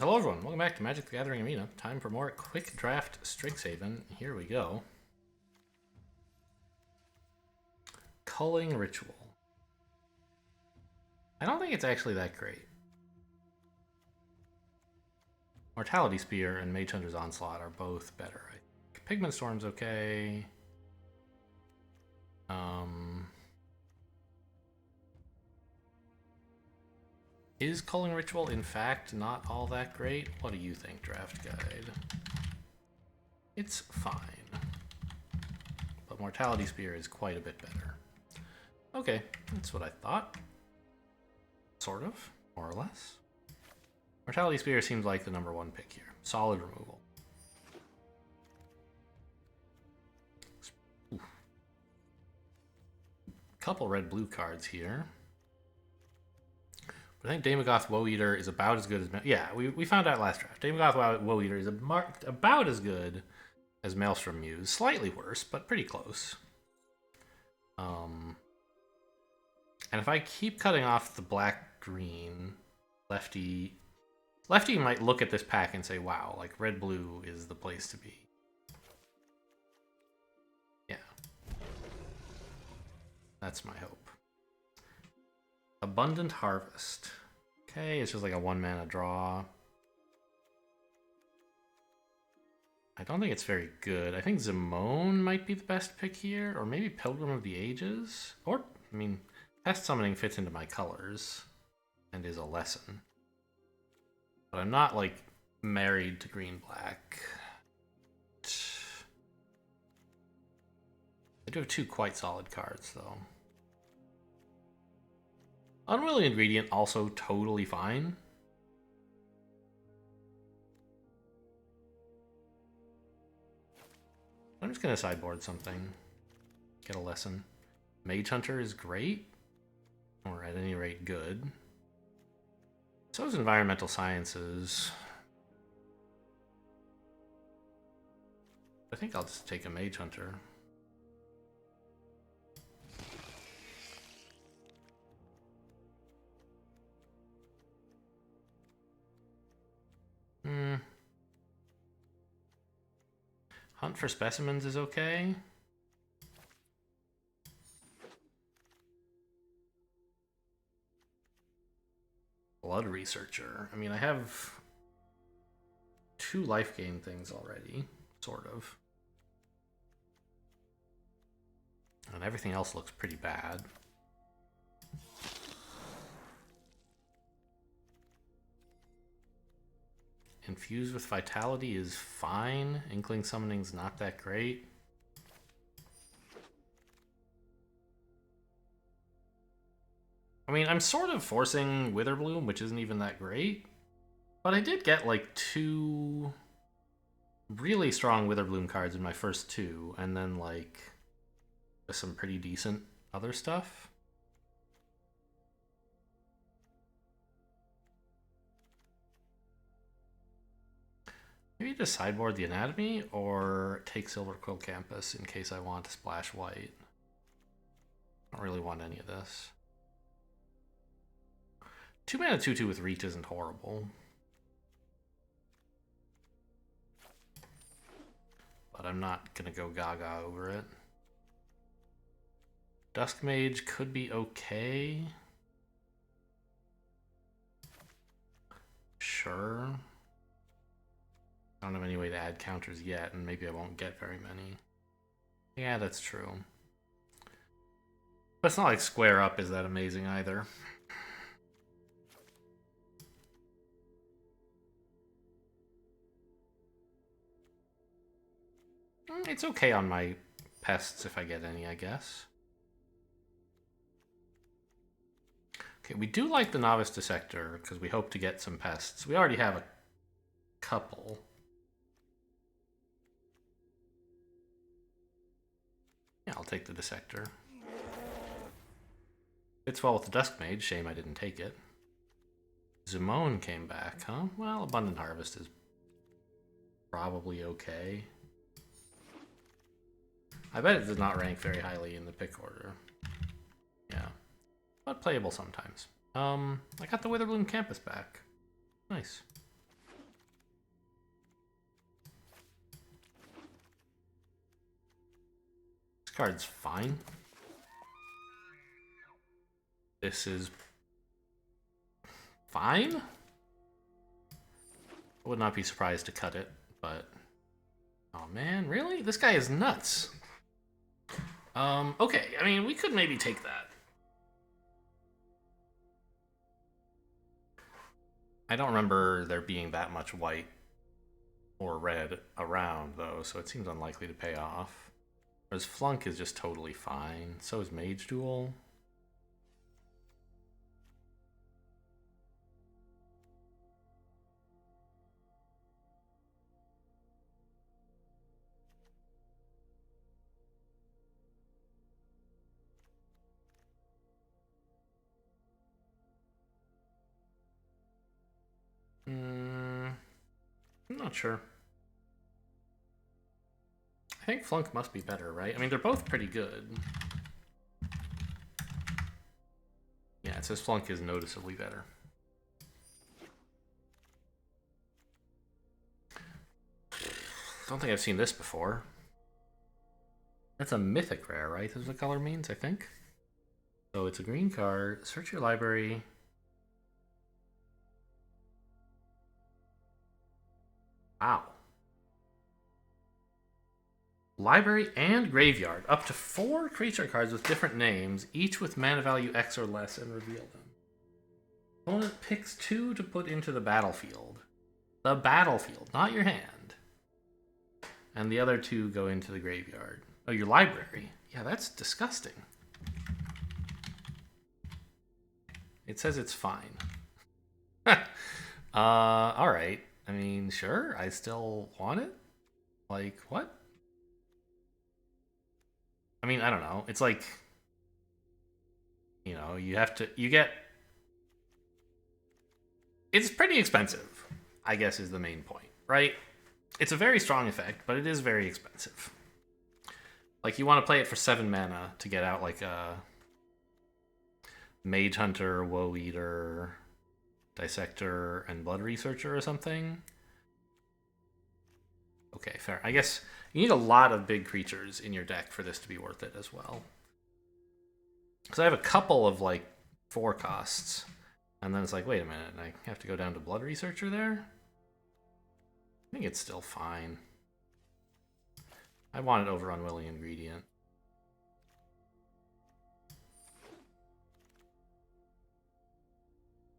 Hello everyone, welcome back to Magic the Gathering Arena. Time for more Quick Draft Strixhaven. Here we go. Culling Ritual. I don't think it's actually that great. Mortality Spear and Mage Hunter's Onslaught are both better. I think Pigment Storm's okay. Is Culling Ritual in fact not all that great? What do you think, Draft Guide? It's fine. But Mortality Spear is quite a bit better. Okay, that's what I thought. Sort of, more or less. Mortality Spear seems like the number one pick here. Solid removal. Oof. Couple red-blue cards here. But I think Daemogoth Woe Eater is about as good as... Yeah, we found out last draft. Daemogoth Woe Eater is about as good as Maelstrom Muse. Slightly worse, but pretty close. And if I keep cutting off the black-green, Lefty might look at this pack and say, wow, like red-blue is the place to be. Yeah. That's my hope. Abundant Harvest. Okay, it's just like a 1-mana draw. I don't think it's very good. I think Zimone might be the best pick here, or maybe Pilgrim of the Ages. Or, I mean, Pest Summoning fits into my colors and is a lesson. But I'm not, like, married to green-black. I do have two quite solid cards, though. Unwilling Ingredient, also totally fine. I'm just going to sideboard something. Get a lesson. Mage Hunter is great. Or at any rate, good. So is Environmental Sciences. I think I'll just take a Mage Hunter. Hunt for Specimens is okay. Blood Researcher. I mean, I have 2 life gain things already, sort of. And everything else looks pretty bad. Infused with Vitality is fine. Inkling Summoning's not that great. I mean, I'm sort of forcing Witherbloom, which isn't even that great. But I did get, like, 2 really strong Witherbloom cards in my first 2, and then, like, some pretty decent other stuff. Maybe just sideboard the Anatomy, or take Silver Quill Campus in case I want to splash white. I don't really want any of this. 2-mana 2/2 with Reach isn't horrible. But I'm not gonna go gaga over it. Dusk Mage could be okay. Sure. I don't have any way to add counters yet, and maybe I won't get very many. Yeah, that's true. But it's not like Square Up is that amazing either. It's okay on my pests if I get any, I guess. Okay, we do like the Novice Dissector because we hope to get some pests. We already have a couple. Yeah, I'll take the Dissector. Fits well with the Dusk Mage. Shame I didn't take it. Zimone came back, huh? Well, Abundant Harvest is probably okay. I bet it does not rank very highly in the pick order. Yeah. But playable sometimes. I got the Witherbloom Campus back. Nice. card's fine. This is fine. I would not be surprised to cut it, but oh man, really? This guy is nuts. Okay, I mean, we could maybe take that. I don't remember there being that much white or red around, though, so it seems unlikely to pay off. Whereas Flunk is just totally fine. So is Mage Duel. I'm not sure. I think Flunk must be better, right? I mean, they're both pretty good. Yeah, it says Flunk is noticeably better. Don't think I've seen this before. That's a mythic rare, right? That's what the color means, I think. So it's a green card. Search your library. Wow. Library and graveyard. Up to 4 creature cards with different names, each with mana value X or less, and reveal them. Opponent picks 2 to put into the battlefield. The battlefield, not your hand. And the other 2 go into the graveyard. Oh, your library. Yeah, that's disgusting. It says it's fine. Alright. I mean, sure, I still want it. Like, what? I mean, I don't know. It's like, you know, you get... It's pretty expensive, I guess is the main point, right? It's a very strong effect, but it is very expensive. Like, you want to play it for 7 mana to get out, like, a Mage Hunter, Woe Eater, Dissector, and Blood Researcher or something. Okay, fair. I guess you need a lot of big creatures in your deck for this to be worth it as well. Because I have a couple of, like, 4 costs. And then it's like, wait a minute, I have to go down to Blood Researcher there? I think it's still fine. I want it over Unwilling Ingredient.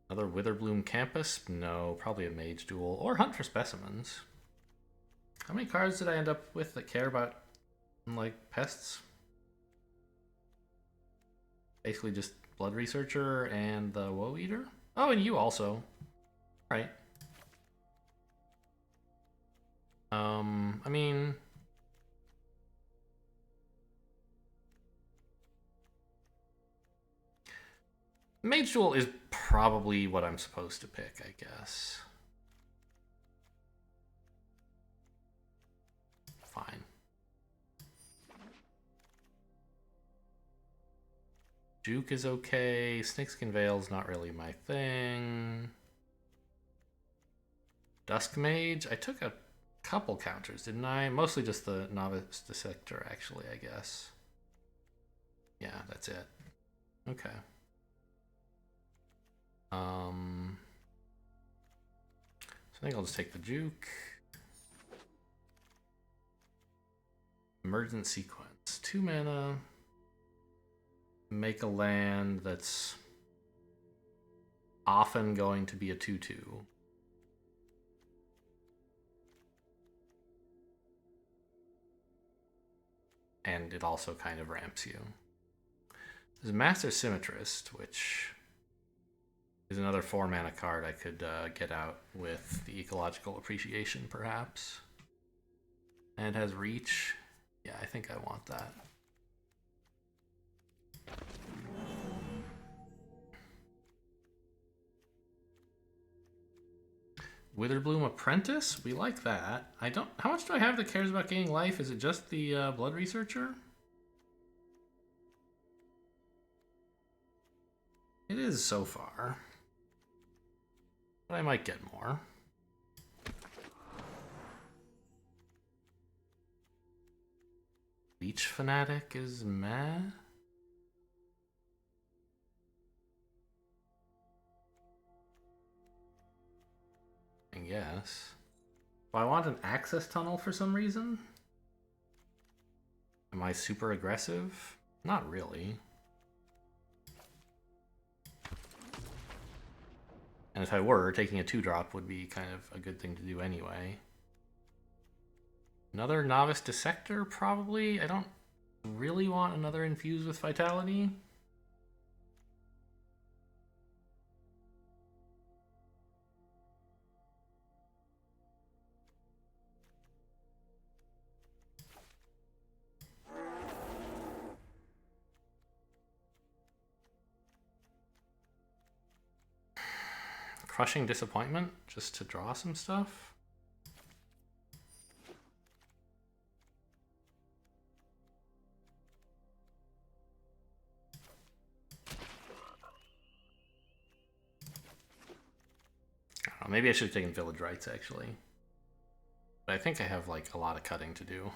Another Witherbloom Campus? No, probably a Mage Duel. Or Hunt for Specimens. How many cards did I end up with that care about, like, pests? Basically just Blood Researcher and the Woe Eater? Oh, and you also. Right. I mean... Mage Duel is probably what I'm supposed to pick, I guess. Fine. Juke is okay. Snakeskin Veil's not really my thing. Dusk Mage? I took a couple counters, didn't I? Mostly just the Novice Dissector, actually, I guess. Yeah, that's it. Okay. So I think I'll just take the Juke. Emergent Sequence. 2 mana. Make a land that's often going to be a 2/2. And it also kind of ramps you. There's Master Symmetrist, which is another 4 mana card I could get out with the Ecological Appreciation, perhaps. And it has Reach. Yeah, I think I want that. Witherbloom Apprentice? We like that. I don't... How much do I have that cares about gaining life? Is it just the Blood Researcher? It is so far. But I might get more. Leech Fanatic is meh. I guess. Do I want an access tunnel for some reason? Am I super aggressive? Not really. And if I were, taking a 2-drop would be kind of a good thing to do anyway. Another Novice Dissector, probably? I don't really want another Infused with Vitality. Crushing Disappointment, just to draw some stuff. I don't know, maybe I should have taken Village Rites, actually. But I think I have, like, a lot of cutting to do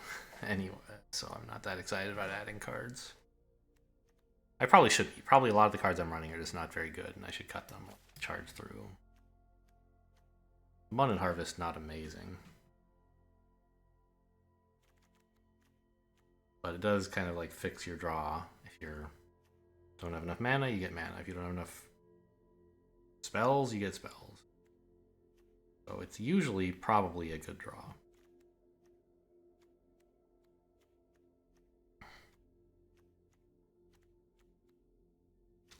anyway, so I'm not that excited about adding cards. I probably should be. Probably a lot of the cards I'm running are just not very good, and I should cut them, charge through. Abundant Harvest, not amazing. But it does kind of like fix your draw. If you don't have enough mana, you get mana. If you don't have enough spells, you get spells. So it's usually probably a good draw.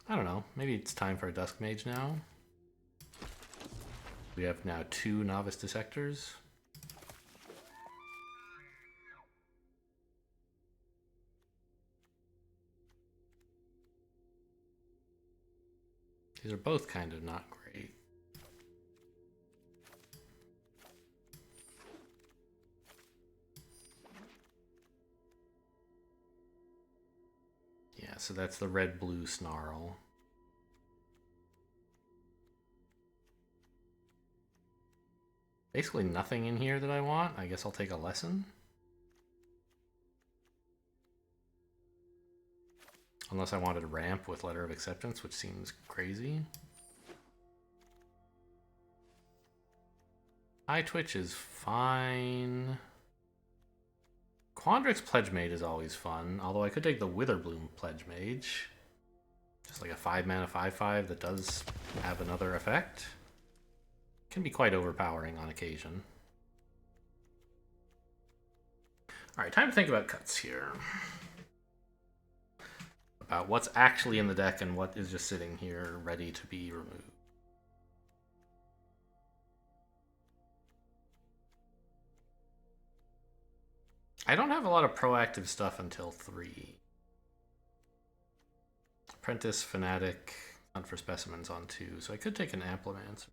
I don't know. Maybe it's time for a Dusk Mage now. We have now 2 Novice Dissectors. These are both kind of not great. Yeah, so that's the red-blue Snarl. Basically nothing in here that I want. I guess I'll take a lesson. Unless I wanted a ramp with Letter of Acceptance, which seems crazy. High Twitch is fine. Quandrix Pledge Mage is always fun, although I could take the Witherbloom Pledge Mage. Just like a 5-mana 5/5 that does have another effect. Can be quite overpowering on occasion. Alright, time to think about cuts here. About what's actually in the deck and what is just sitting here ready to be removed. I don't have a lot of proactive stuff until 3. Apprentice, Fanatic, Hunt for Specimens on 2, so I could take an Amplimancer.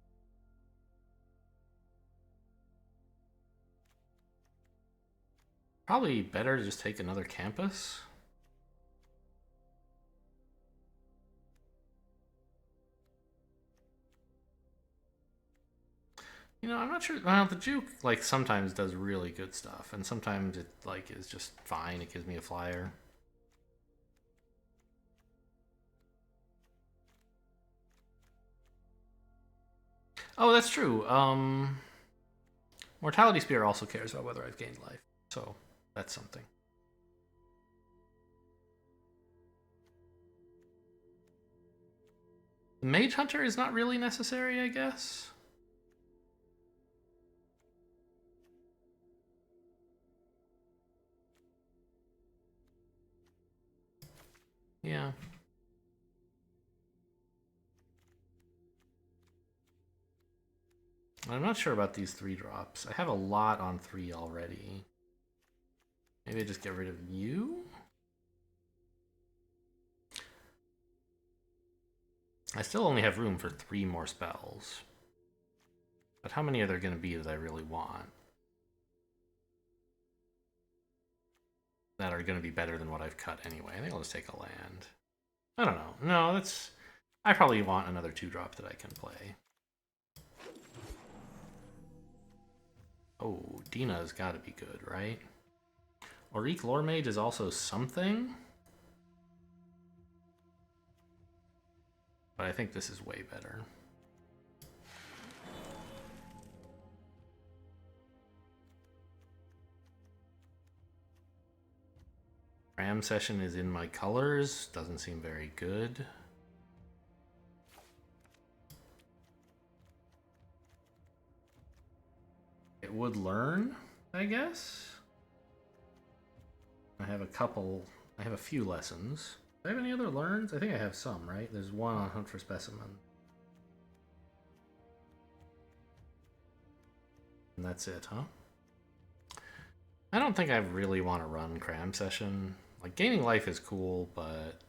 Probably better to just take another Campus. You know, I'm not sure. Well, the Juke, like, sometimes does really good stuff, and sometimes it, like, is just fine. It gives me a flyer. Oh, that's true. Mortality Spear also cares about whether I've gained life, so that's something. The Mage Hunter is not really necessary, I guess. Yeah. I'm not sure about these 3 drops. I have a lot on 3 already. Maybe I just get rid of you? I still only have room for 3 more spells. But how many are there going to be that I really want? That are going to be better than what I've cut anyway. I think I'll just take a land. I don't know. No, that's... I probably want another 2-drop that I can play. Oh, Dina's got to be good, right? Auric Lore Mage is also something. But I think this is way better. Ram Session is in my colors. Doesn't seem very good. It would learn, I guess. I have a few lessons. Do I have any other learns? I think I have some, right? There's one on Hunt for Specimen. And that's it, huh? I don't think I really want to run Cram Session. Like, gaining life is cool, but...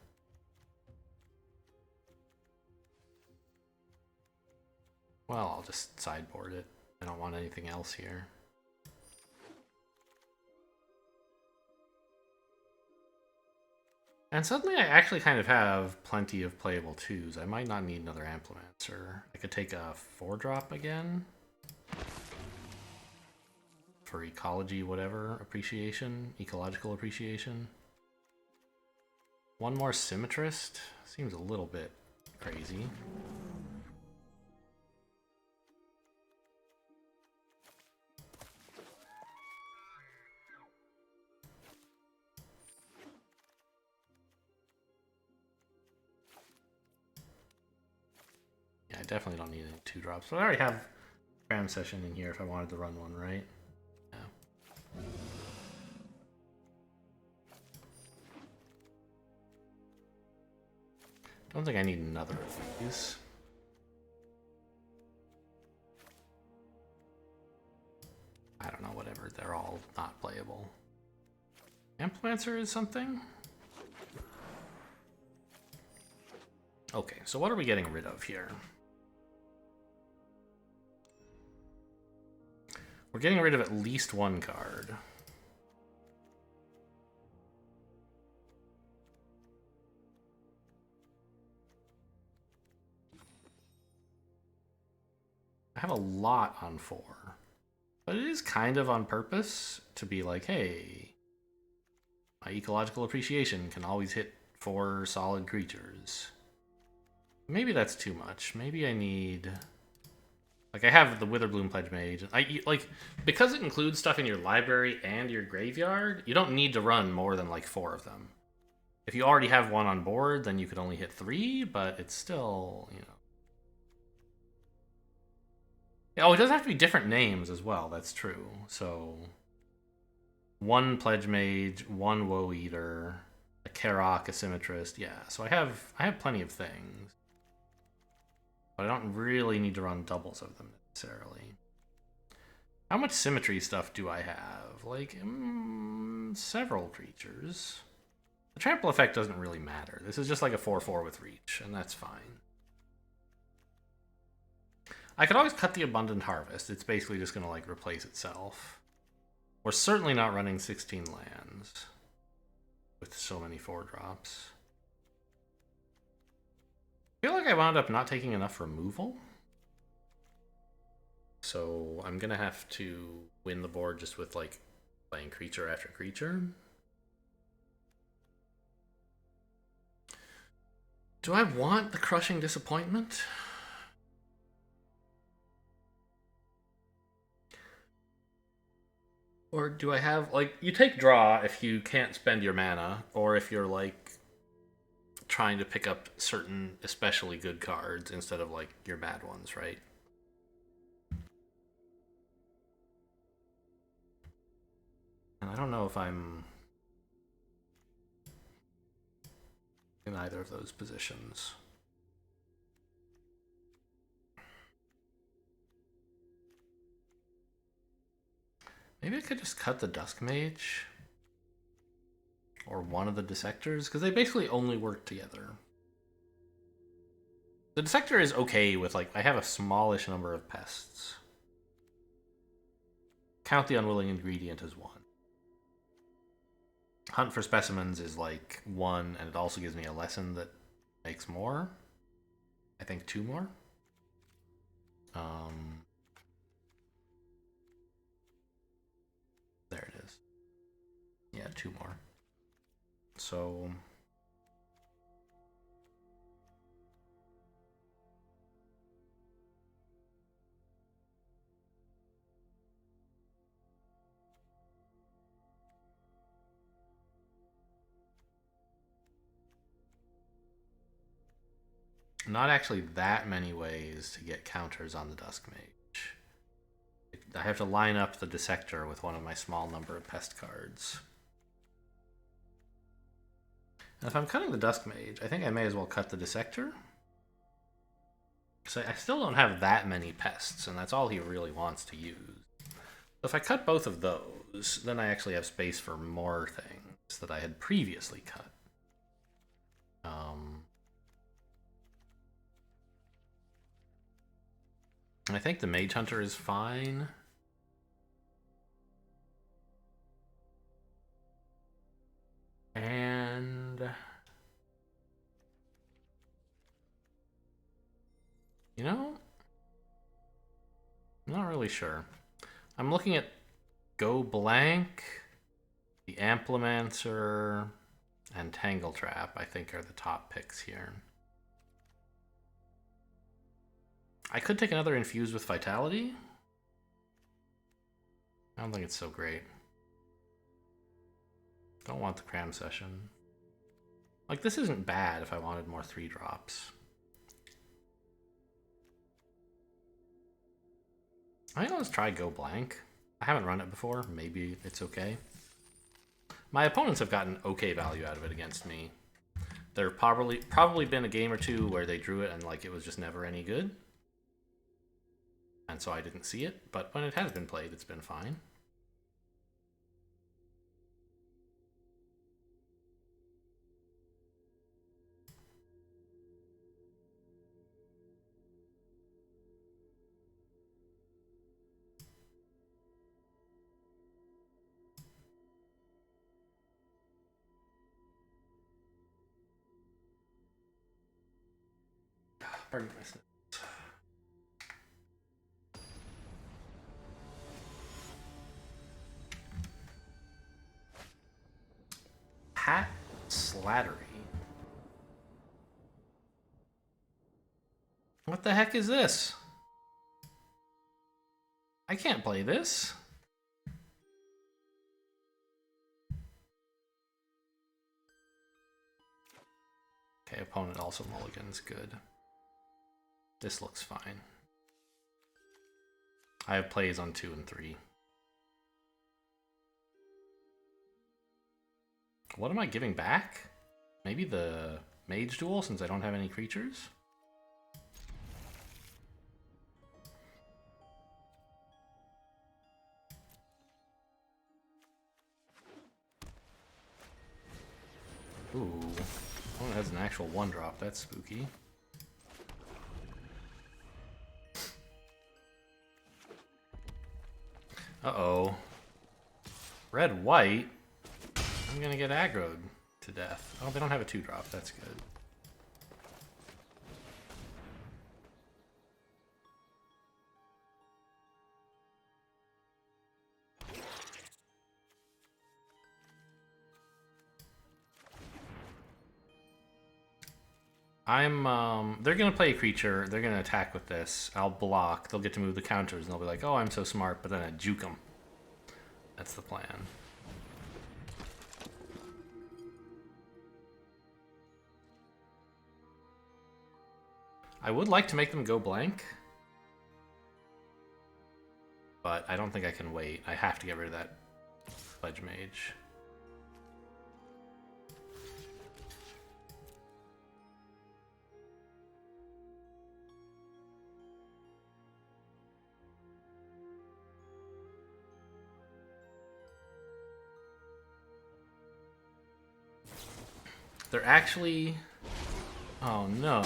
well, I'll just sideboard it. I don't want anything else here. And suddenly I actually kind of have plenty of playable 2s. I might not need another Amplimancer. I could take a 4-drop again. For ecology, whatever, appreciation. Ecological appreciation. One more Symmetrist? Seems a little bit crazy. I definitely don't need any 2-drops, but I already have Cram Session in here if I wanted to run one, right? Yeah. Don't think I need another of these. I don't know, whatever. They're all not playable. Amplimancer is something? Okay, so what are we getting rid of here? We're getting rid of at least one card. I have a lot on 4. But it is kind of on purpose to be like, hey, my ecological appreciation can always hit 4 solid creatures. Maybe that's too much. Maybe I need... like, I have the Witherbloom Pledge Mage. Like, because it includes stuff in your library and your graveyard, you don't need to run more than, like, 4 of them. If you already have one on board, then you could only hit 3, but it's still, you know... oh, it does have to be different names as well, that's true. So, 1 Pledge Mage, 1 Woe Eater, a Karok, a Symmetrist, yeah. So I have plenty of things. But I don't really need to run doubles of them necessarily. How much symmetry stuff do I have? Like, several creatures. The trample effect doesn't really matter. This is just like a 4/4 with reach, and that's fine. I could always cut the Abundant Harvest. It's basically just going to, like, replace itself. We're certainly not running 16 lands with so many 4-drops. I feel like I wound up not taking enough removal. So I'm going to have to win the board just with, like, playing creature after creature. Do I want the Crushing Disappointment? Or do I have, like, you take draw if you can't spend your mana, or if you're, like, trying to pick up certain especially good cards instead of, like, your bad ones, right? And I don't know if I'm in either of those positions. Maybe I could just cut the Dusk Mage. Or one of the Dissectors, because they basically only work together. The Dissector is okay with, like, I have a smallish number of pests. Count the Unwilling Ingredient as 1. Hunt for Specimens is, like, 1, and it also gives me a lesson that makes more. I think 2 more. There it is. Yeah, got 2 more. So... not actually that many ways to get counters on the Dusk Mage. I have to line up the Dissector with one of my small number of pest cards. And if I'm cutting the Dusk Mage, I think I may as well cut the Dissector. So I still don't have that many pests, and that's all he really wants to use. So if I cut both of those, then I actually have space for more things that I had previously cut. I think the Mage Hunter is fine. And... you know? I'm not really sure. I'm looking at Go Blank, the Amplimancer, and Tangle Trap, I think, are the top picks here. I could take another Infuse with Vitality. I don't think it's so great. Don't want the Cram Session. Like, this isn't bad if I wanted more 3-drops. I think let's try Go Blank. I haven't run it before. Maybe it's okay. My opponents have gotten okay value out of it against me. There probably been a game or two where they drew it and like it was just never any good. And so I didn't see it, but when it has been played, it's been fine. Pardon my sniffles. Pat Slattery. What the heck is this? I can't play this. Okay, opponent also mulligans. Good. This looks fine. I have plays on 2 and 3. What am I giving back? Maybe the Mage Duel, since I don't have any creatures? Ooh. Opponent has an actual 1-drop. That's spooky. Uh-oh. Red-white? I'm gonna get aggroed to death. Oh, they don't have a 2-drop. That's good. They're gonna play a creature, they're gonna attack with this, I'll block, they'll get to move the counters, and they'll be like, oh, I'm so smart, but then I juke them. That's the plan. I would like to make them go blank, but I don't think I can wait. I have to get rid of that Pledge Mage. They're actually... oh no.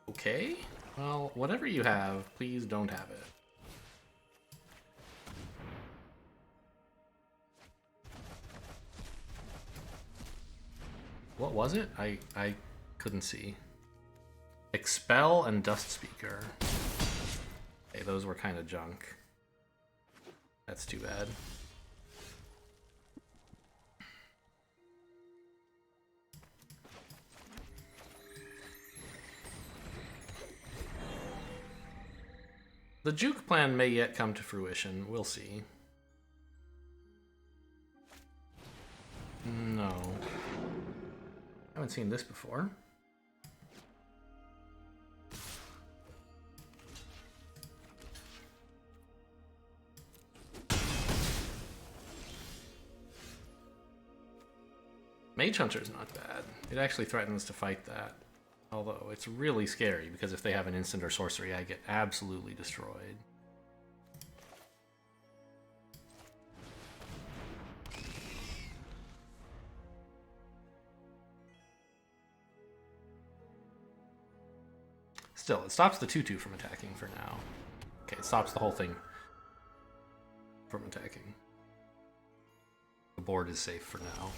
Okay. Well, whatever you have, please don't have it. What was it? I couldn't see. Expel and Dust Speaker. Hey, those were kind of junk. That's too bad. The juke plan may yet come to fruition. We'll see. No. I haven't seen this before. Mage Hunter's not bad. It actually threatens to fight that. Although it's really scary because if they have an instant or sorcery, I get absolutely destroyed. Still, it stops the 2/2 from attacking for now. Okay, it stops the whole thing from attacking. The board is safe for now.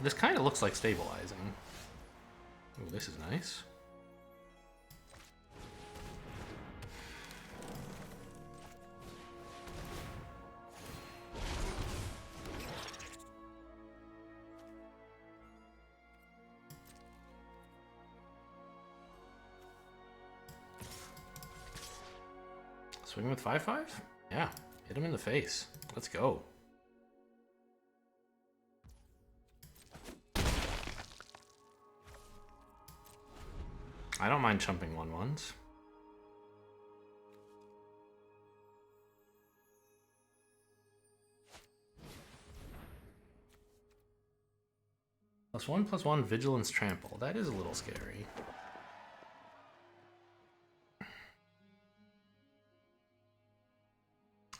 This kind of looks like stabilizing. Ooh, this is nice. Swing with 5/5? Yeah, hit him in the face. Let's go. I don't mind chumping 1/1s. +1/+1 Vigilance Trample. That is a little scary.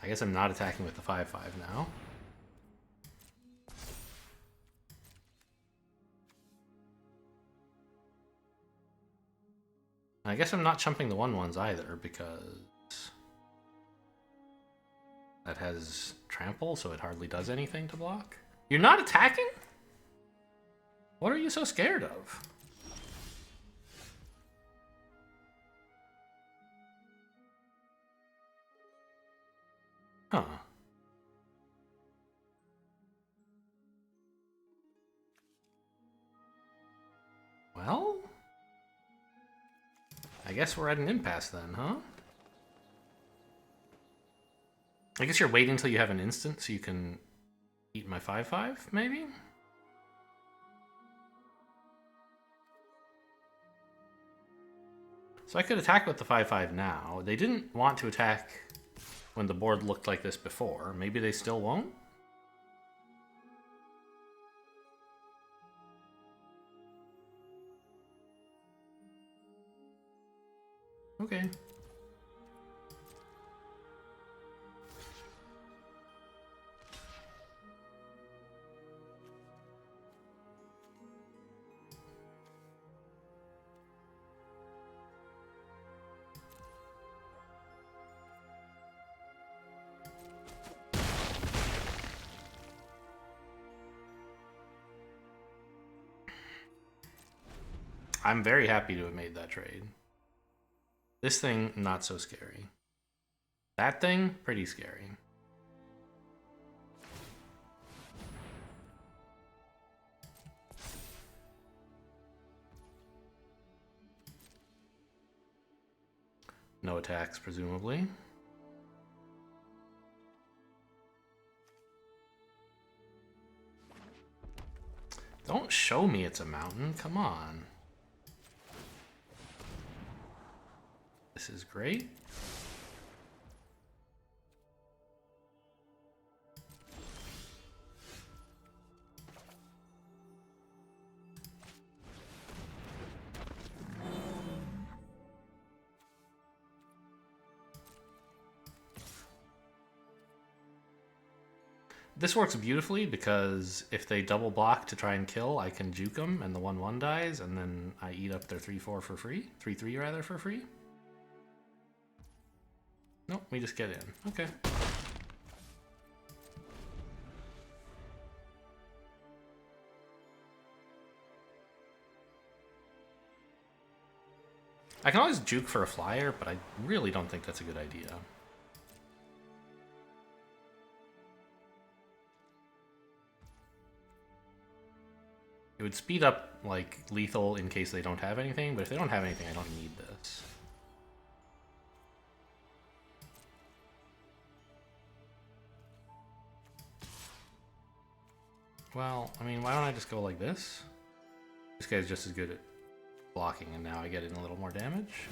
I guess I'm not attacking with the 5/5 now. I guess I'm not chumping the 1/1s either because that has trample, so it hardly does anything to block. You're not attacking? What are you so scared of? Huh. Well, I guess we're at an impasse then, huh? I guess you're waiting until you have an instant so you can eat my 5/5, maybe? So I could attack with the 5/5 now. They didn't want to attack when the board looked like this before. Maybe they still won't? Okay. I'm very happy to have made that trade. This thing, not so scary. That thing, pretty scary. No attacks, presumably. Don't show me it's a mountain, come on. This is great. this works beautifully because if they double block to try and kill, I can juke them and the 1/1 dies, and then I eat up their 3/4 for free. 3/3 rather for free. Nope, we just get in. Okay. I can always juke for a flyer, but I really don't think that's a good idea. It would speed up, like, lethal in case they don't have anything, but if they don't have anything, I don't need this. Well, I mean, why don't I just go like this? This guy's just as good at blocking, and now I get in a little more damage.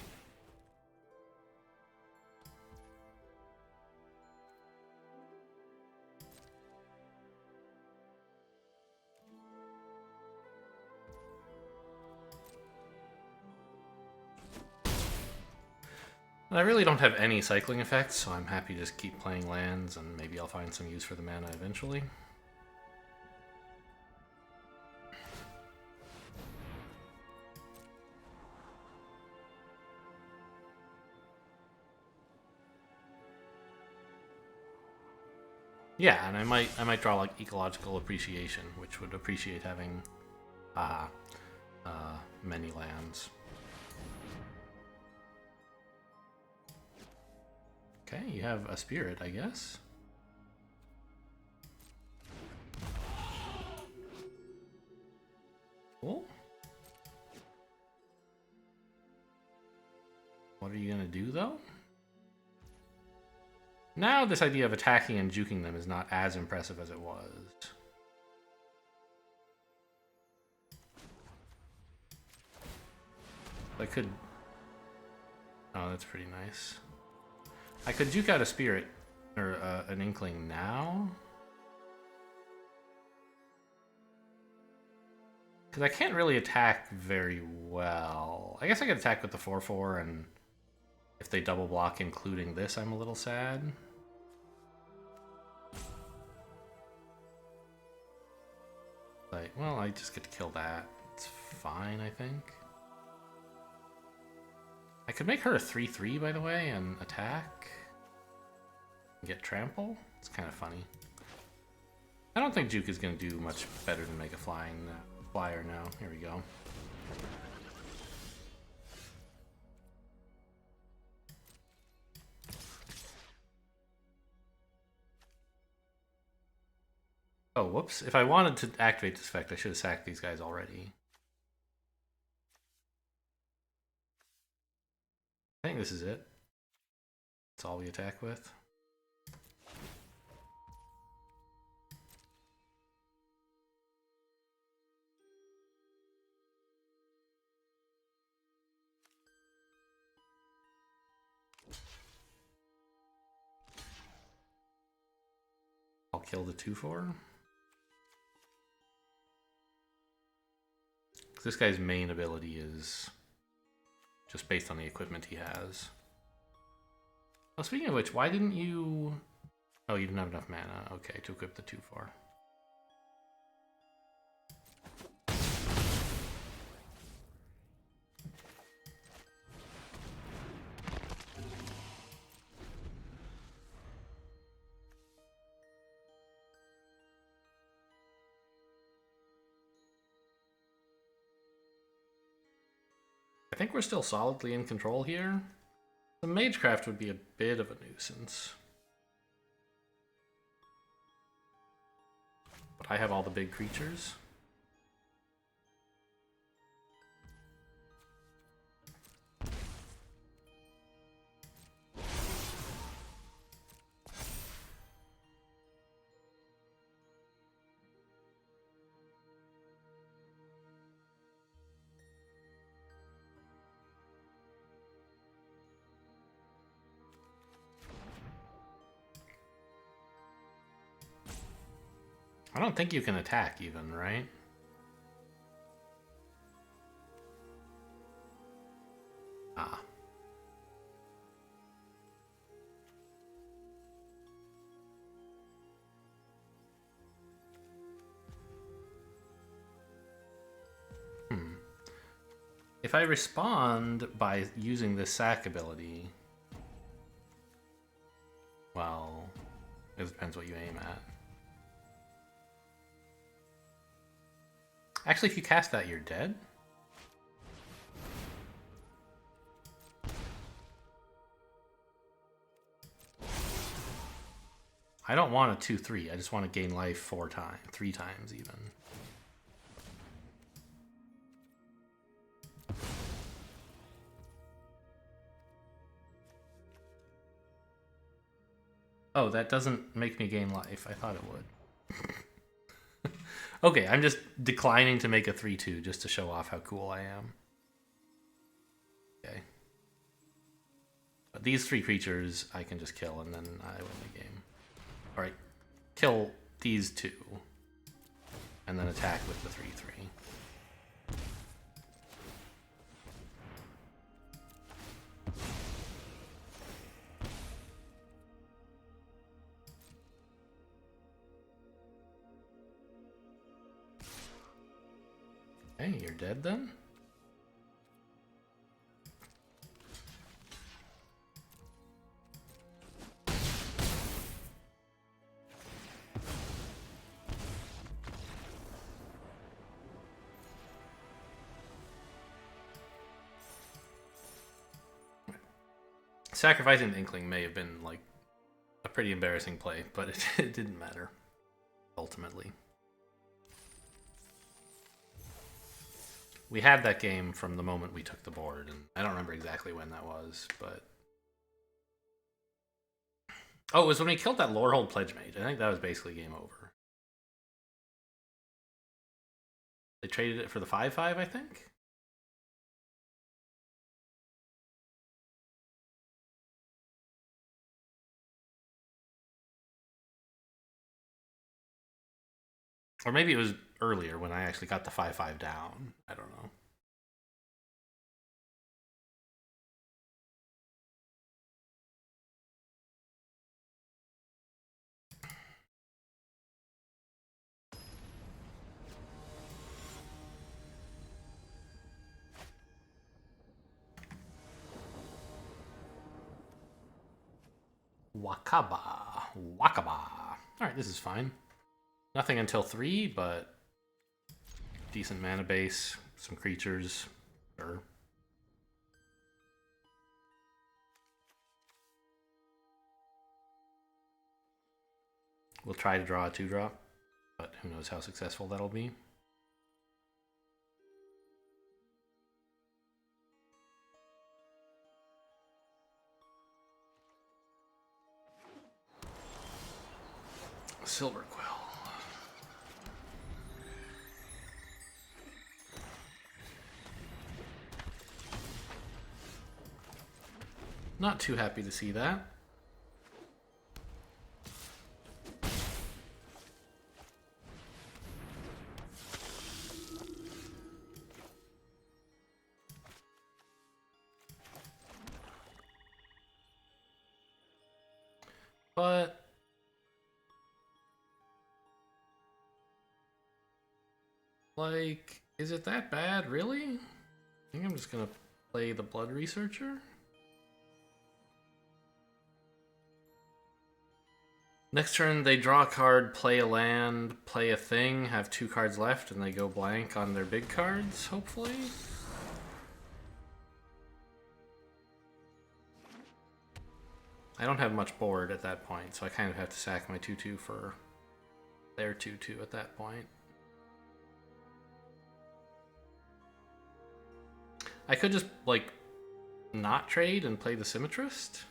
And I really don't have any cycling effects, so I'm happy to just keep playing lands, and maybe I'll find some use for the mana eventually. Yeah, and I might draw like Ecological Appreciation, which would appreciate having many lands. Okay, you have a spirit, I guess. Cool. What are you gonna do though? Now this idea of attacking and juking them is not as impressive as it was. I could... Oh, that's pretty nice. I could juke out a spirit, or an inkling now. Because I can't really attack very well. I guess I could attack with the 4/4, and if they double block including this, I'm a little sad. Like, well, I just get to kill that. It's fine, I think. I could make her a 3/3, by the way, and attack. And get trample. It's kind of funny. I don't think juke is going to do much better than make a flyer now. Here we go. Oh, whoops. If I wanted to activate this effect, I should have sacked these guys already. I think this is it. That's all we attack with. I'll kill the 2/4. This guy's main ability is just based on the equipment he has. Oh, speaking of which, why didn't you... Oh, you didn't have enough mana. Okay, to equip the 2/4. I think we're still solidly in control here. The Magecraft would be a bit of a nuisance. But I have all the big creatures. I don't think you can attack even, right? Ah. If I respond by using this sack ability, well, it depends what you aim at. Actually, if you cast that, you're dead. I don't want a 2/3. I just want to gain life 3 times even. Oh, that doesn't make me gain life. I thought it would. Okay, I'm just declining to make a 3/2 just to show off how cool I am. Okay. But these 3 creatures I can just kill and then I win the game. Alright, kill these 2. And then attack with the 3/3. Okay, you're dead then? Sacrificing the Inkling may have been like a pretty embarrassing play, but it didn't matter ultimately. We had that game from the moment we took the board, and I don't remember exactly when that was, but... Oh, it was when we killed that Lorehold Pledge Mage. I think that was basically game over. They traded it for the 5/5, I think? Or maybe it was earlier when I actually got the 5/5 down. I don't know. Wakaba. Wakaba. Alright, this is fine. Nothing until 3, but decent mana base, some creatures, sure. We'll try to draw a 2-drop, but who knows how successful that'll be. Silver Quill. Not too happy to see that. But like, is it that bad, really? I think I'm just gonna play the Blood Researcher. Next turn, they draw a card, play a land, play a thing, have 2 cards left, and they go blank on their big cards, hopefully? I don't have much board at that point, so I kind of have to sack my 2/2 for their 2/2 at that point. I could just, like, not trade and play the Symmetrist.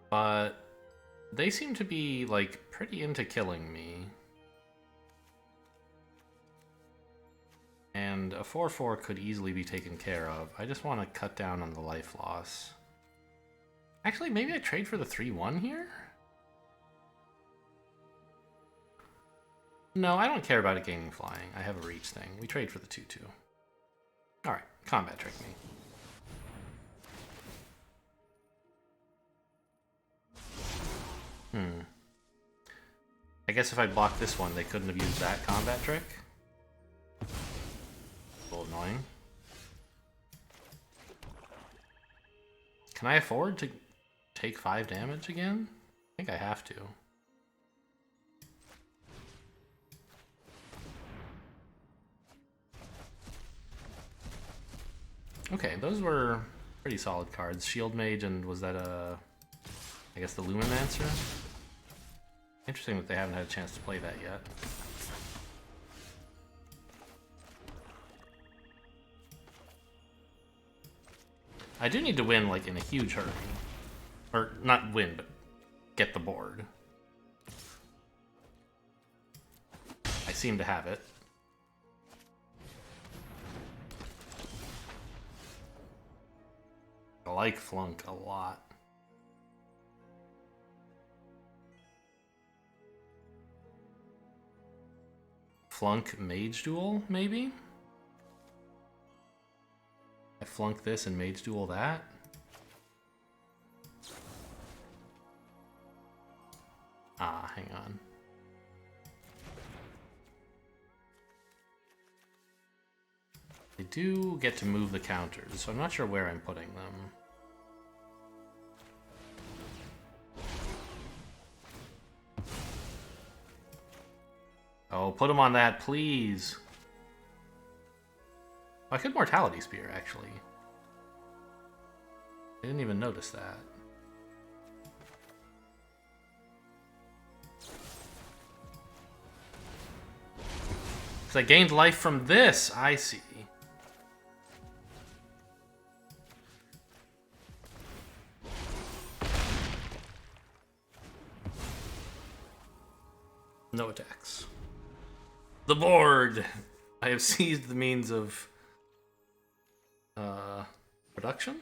But they seem to be, like, pretty into killing me. And a 4/4 could easily be taken care of. I just want to cut down on the life loss. Actually, maybe I trade for the 3/1 here? No, I don't care about it gaining flying. I have a reach thing. We trade for the 2/2. Alright, combat trick me. I guess if I blocked this one, they couldn't have used that combat trick. A little annoying. Can I afford to take 5 damage again? I think I have to. Okay, those were pretty solid cards. Shield Mage and was that I guess the Luminancer? Interesting that they haven't had a chance to play that yet. I do need to win, like, in a huge hurry. Or, not win, but get the board. I seem to have it. I like Flunk a lot. Flunk Mage Duel, maybe? I flunk this and Mage Duel that? Ah, hang on. They do get to move the counters, so I'm not sure where I'm putting them. Oh, put them on that, please. Oh, I could Mortality Spear, actually. I didn't even notice that. Because I gained life from this, I see. No attacks. The board! I have seized the means of production?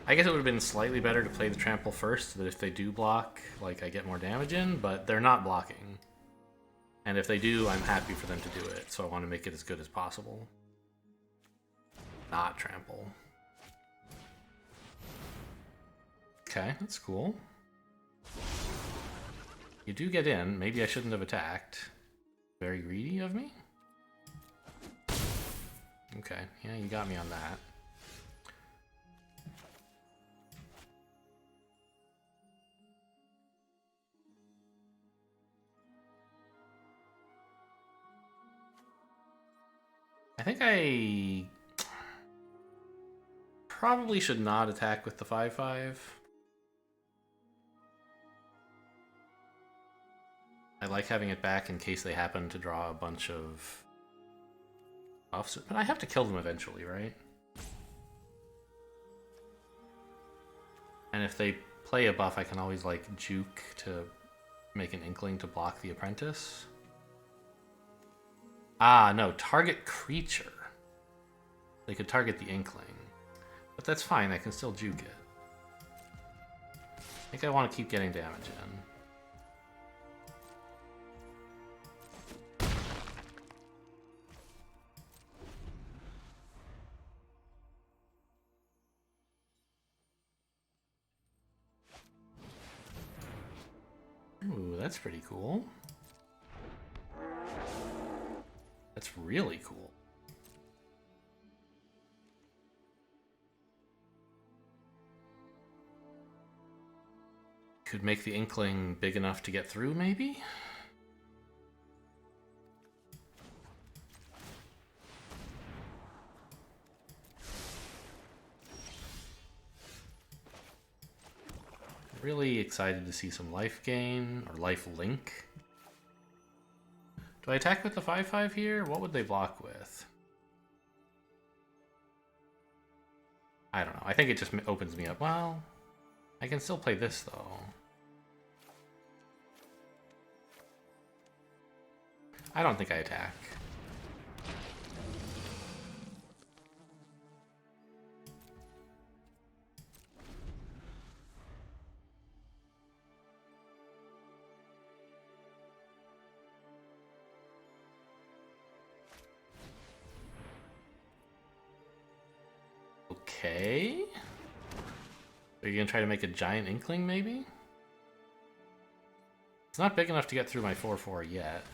I guess it would have been slightly better to play the trample first, so that if they do block, like, I get more damage in, but they're not blocking. And if they do, I'm happy for them to do it, so I want to make it as good as possible. Not trample. Okay, that's cool. You do get in. Maybe I shouldn't have attacked. Very greedy of me? Okay, yeah, you got me on that. I think I probably should not attack with the 5/5. I like having it back in case they happen to draw a bunch of buffs, but I have to kill them eventually, right? And if they play a buff, I can always, like, juke to make an Inkling to block the Apprentice. Ah, no, target creature. They could target the Inkling. But that's fine, I can still juke it. I think I want to keep getting damage in. Ooh, that's pretty cool. That's really cool. Could make the Inkling big enough to get through, maybe? Really excited to see some life gain, or life link. Do I attack with the 5/5 here? What would they block with? I don't know. I think it just opens me up. Well, I can still play this, though. I don't think I attack. Okay. Are you gonna try to make a giant inkling, maybe? It's not big enough to get through my 4/4 yet.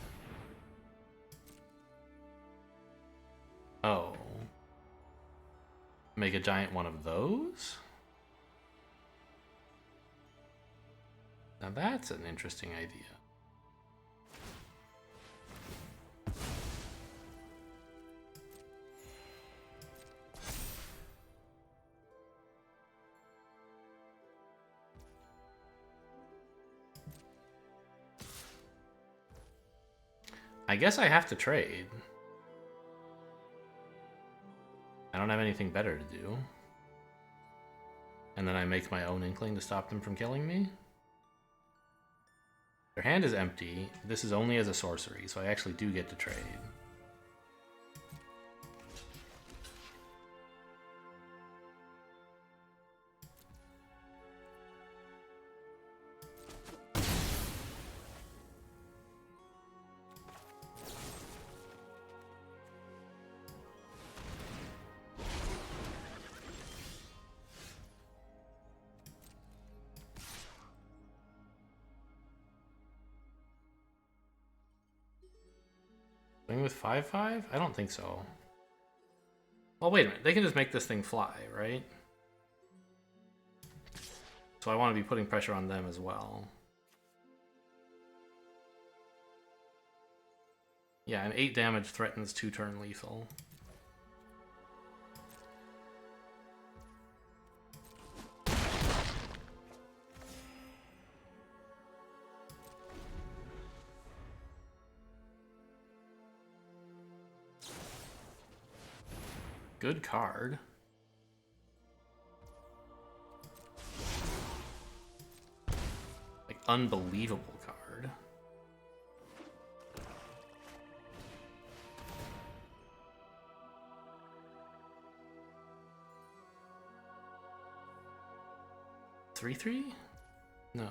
Oh. Make a giant one of those? Now that's an interesting idea. I guess I have to trade. I don't have anything better to do. And then I make my own inkling to stop them from killing me? Their hand is empty. This is only as a sorcery, so I actually do get to trade. Swing with 5/5? I don't think so. Well, wait a minute. They can just make this thing fly, right? So I want to be putting pressure on them as well. Yeah, and 8 damage threatens 2-turn lethal. Good card. Like, unbelievable card. Three? No.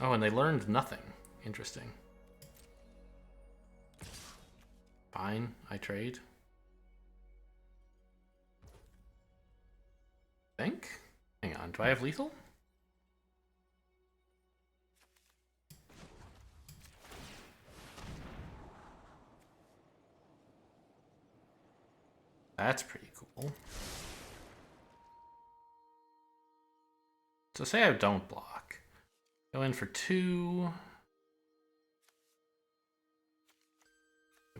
Oh, and they learned nothing. Interesting. Fine, I trade. Think? Hang on, do I have lethal? That's pretty cool. So say I don't block. Go in for 2.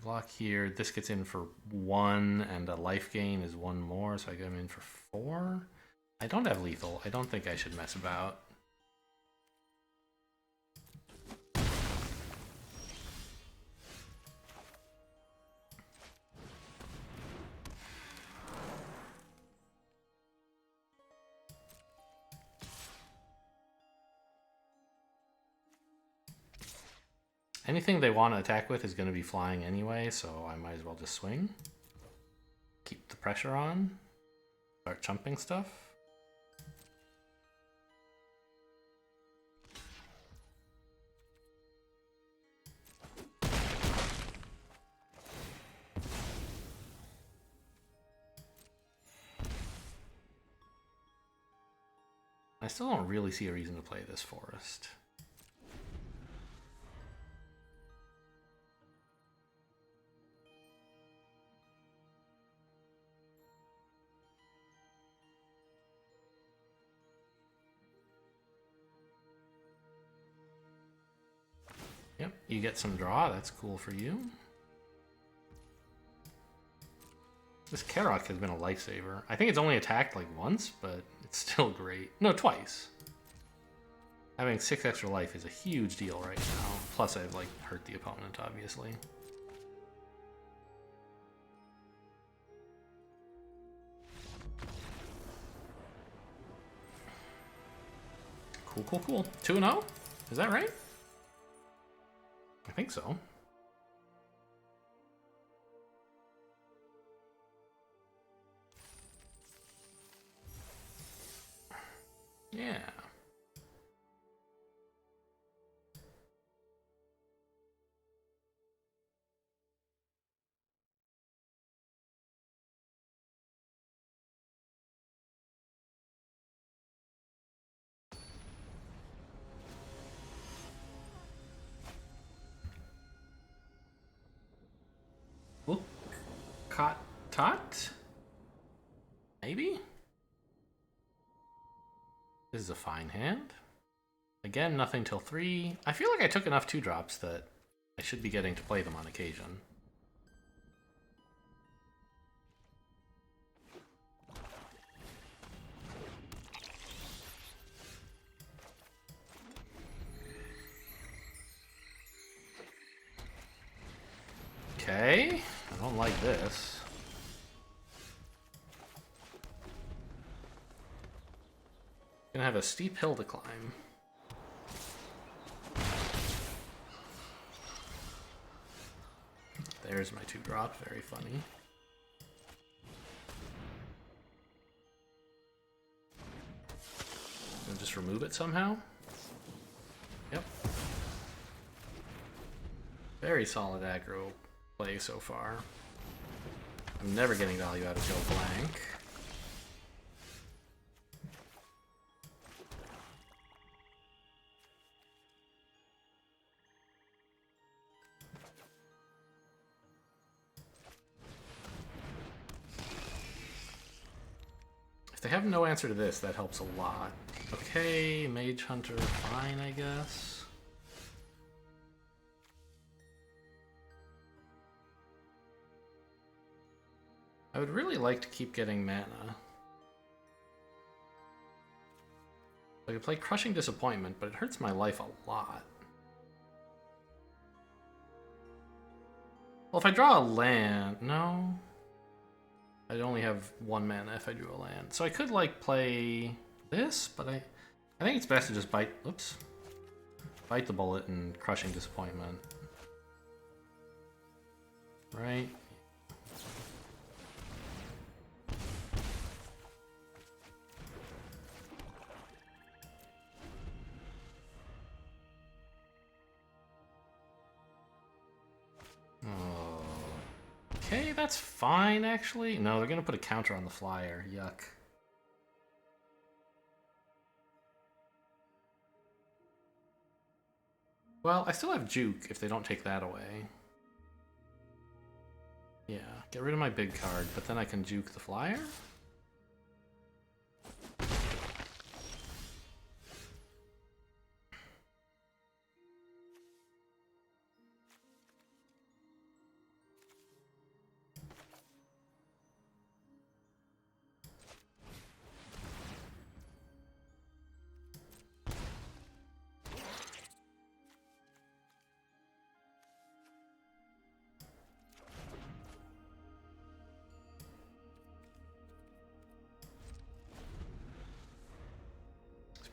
Block here. This gets in for 1, and a life gain is 1 more, so I get him in for 4. I don't have lethal. I don't think I should mess about. Anything they want to attack with is going to be flying anyway, so I might as well just swing. Keep the pressure on. Start chumping stuff. I still don't really see a reason to play this forest. Yep, you get some draw. That's cool for you. This Karok has been a lifesaver. I think it's only attacked like once, but it's still great. No, twice. Having 6 extra life is a huge deal right now. Plus I've like hurt the opponent, obviously. Cool. 2-0? Is that right? I think so. Yeah. Tot? Maybe? This is a fine hand. Again, nothing till 3. I feel like I took enough 2-drops that I should be getting to play them on occasion. Okay, I don't like this. Gonna have a steep hill to climb. There's my 2-drop, very funny. Gonna just remove it somehow. Yep. Very solid aggro play so far. I'm never getting value out of Go Blank. If they have no answer to this, that helps a lot. Okay, Mage Hunter, fine, I guess. I would really like to keep getting mana. I could play Crushing Disappointment, but it hurts my life a lot. Well, if I draw a land... No. I'd only have 1 mana if I drew a land. So I could, like, play this, but I think it's best to just bite... Oops. Bite the bullet and Crushing Disappointment. Right? Okay, that's fine, actually. No, they're gonna put a counter on the flyer. Yuck. Well, I still have Juke if they don't take that away. Yeah, get rid of my big card, but then I can Juke the flyer?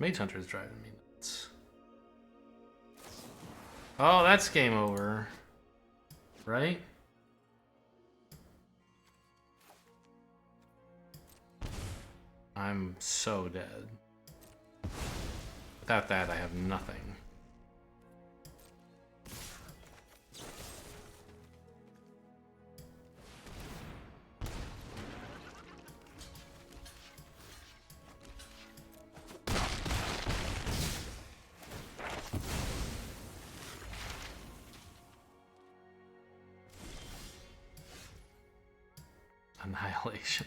Mage Hunter is driving me nuts. Oh, that's game over. Right? I'm so dead. Without that, I have nothing. Annihilation.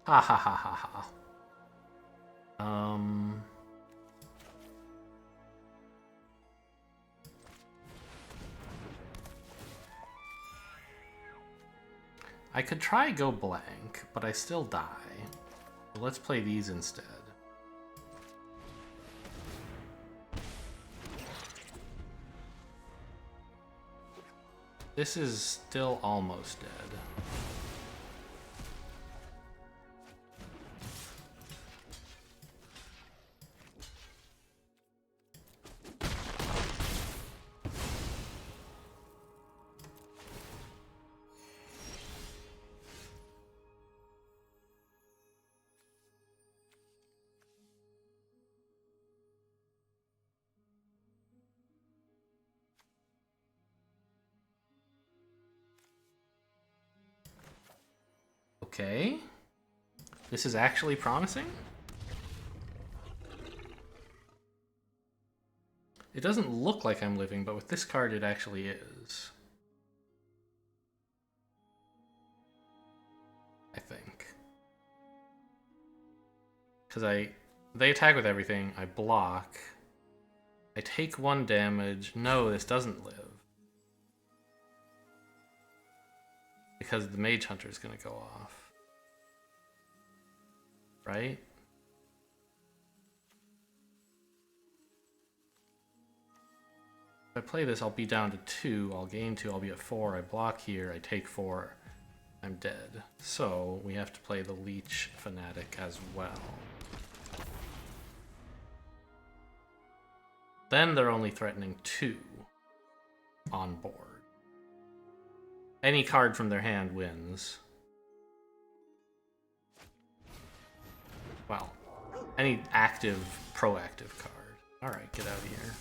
Ha ha ha ha ha. I could try Go Blank, but I still die. So let's play these instead. This is still almost dead. Okay. This is actually promising. It doesn't look like I'm living, but with this card it actually is. Because they attack with everything. I block. I take 1 damage. No, this doesn't live. Because the Mage Hunter is going to go off. Right? If I play this, I'll be down to 2. I'll gain 2. I'll be at 4. I block here. I take 4. I'm dead. So we have to play the Leech Fanatic as well. Then they're only threatening 2 on board. Any card from their hand wins. Well, any active, proactive card. Alright, get out of here.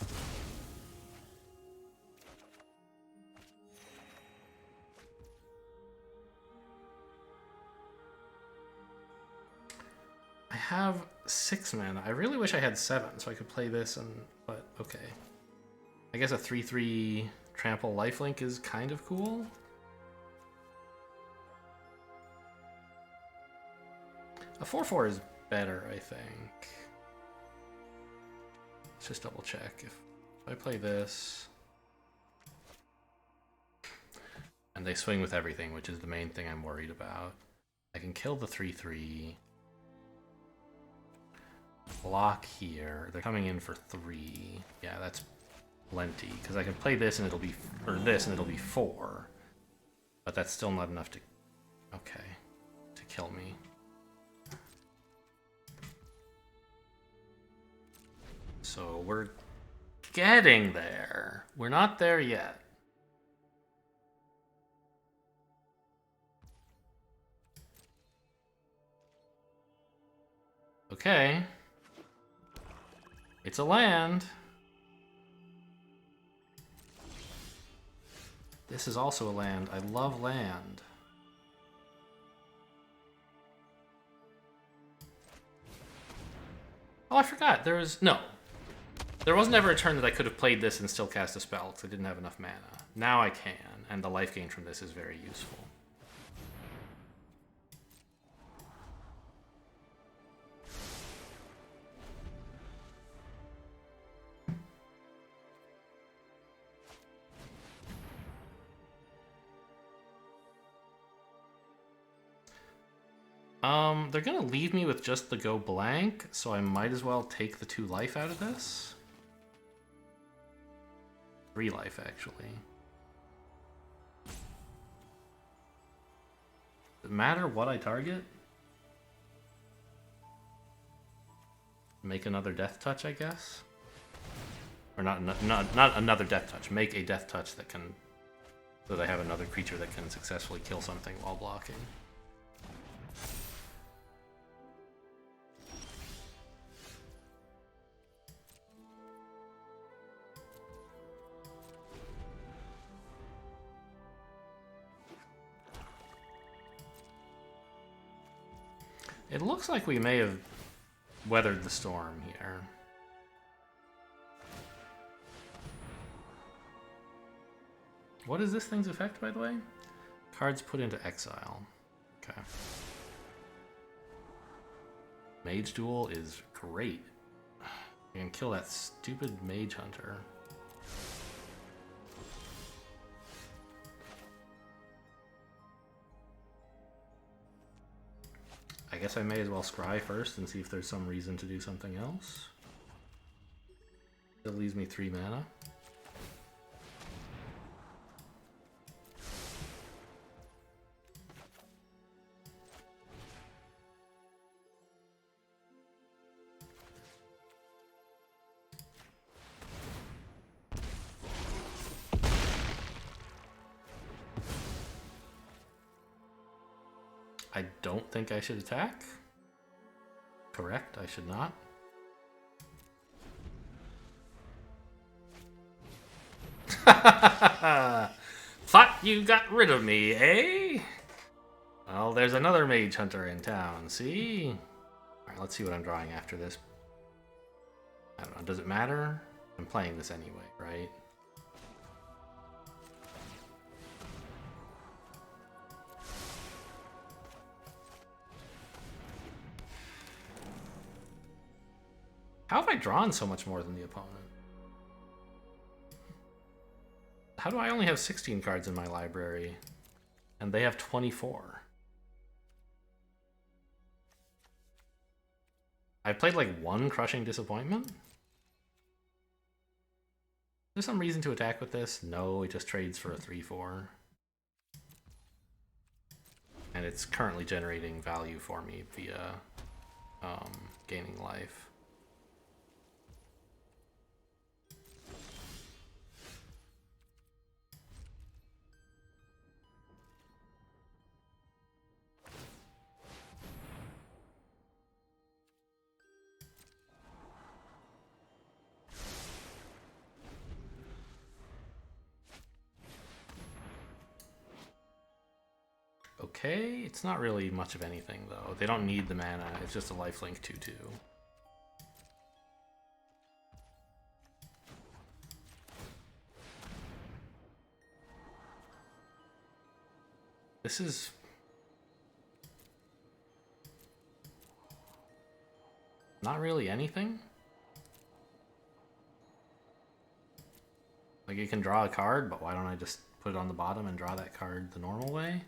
I have 6 mana. I really wish I had 7 so I could play this and... but, okay. I guess a 3/3 trample lifelink is kind of cool. A 4/4 is better, I think. Let's just double check. If I play this... and they swing with everything, which is the main thing I'm worried about. I can kill the 3/3... block here. They're coming in for 3. Yeah, that's plenty. Because I can play this and it'll be... or this and it'll be 4. But that's still not enough to... okay. To kill me. So we're getting there. We're not there yet. Okay. It's a land. This is also a land. I love land. Oh, I forgot. There was... no. There wasn't ever a turn that I could have played this and still cast a spell because I didn't have enough mana. Now I can, and the life gain from this is very useful. They're gonna leave me with just the go blank, so I might as well take the 2 life out of this. 3 life, actually. Does it matter what I target? Make another death touch, I guess? Or not another death touch. Make a death touch that can... so that I have another creature that can successfully kill something while blocking. It looks like we may have weathered the storm here. What is this thing's effect, by the way? Cards put into exile. Okay. Mage Duel is great. You can kill that stupid Mage Hunter. I guess I may as well scry first and see if there's some reason to do something else. That leaves me 3 mana. I don't think I should attack. Correct, I should not. Thought you got rid of me, eh? Well, there's another Mage Hunter in town, see? Alright, let's see what I'm drawing after this. I don't know, does it matter? I'm playing this anyway, right? I drawn so much more than the opponent? How do I only have 16 cards in my library? And they have 24. I played like one Crushing Disappointment? Is there some reason to attack with this? No, it just trades for a 3/4. And it's currently generating value for me via gaining life. Okay, it's not really much of anything though. They don't need the mana, it's just a lifelink 2/2. This is... not really anything? Like, you can draw a card, but why don't I just put it on the bottom and draw that card the normal way?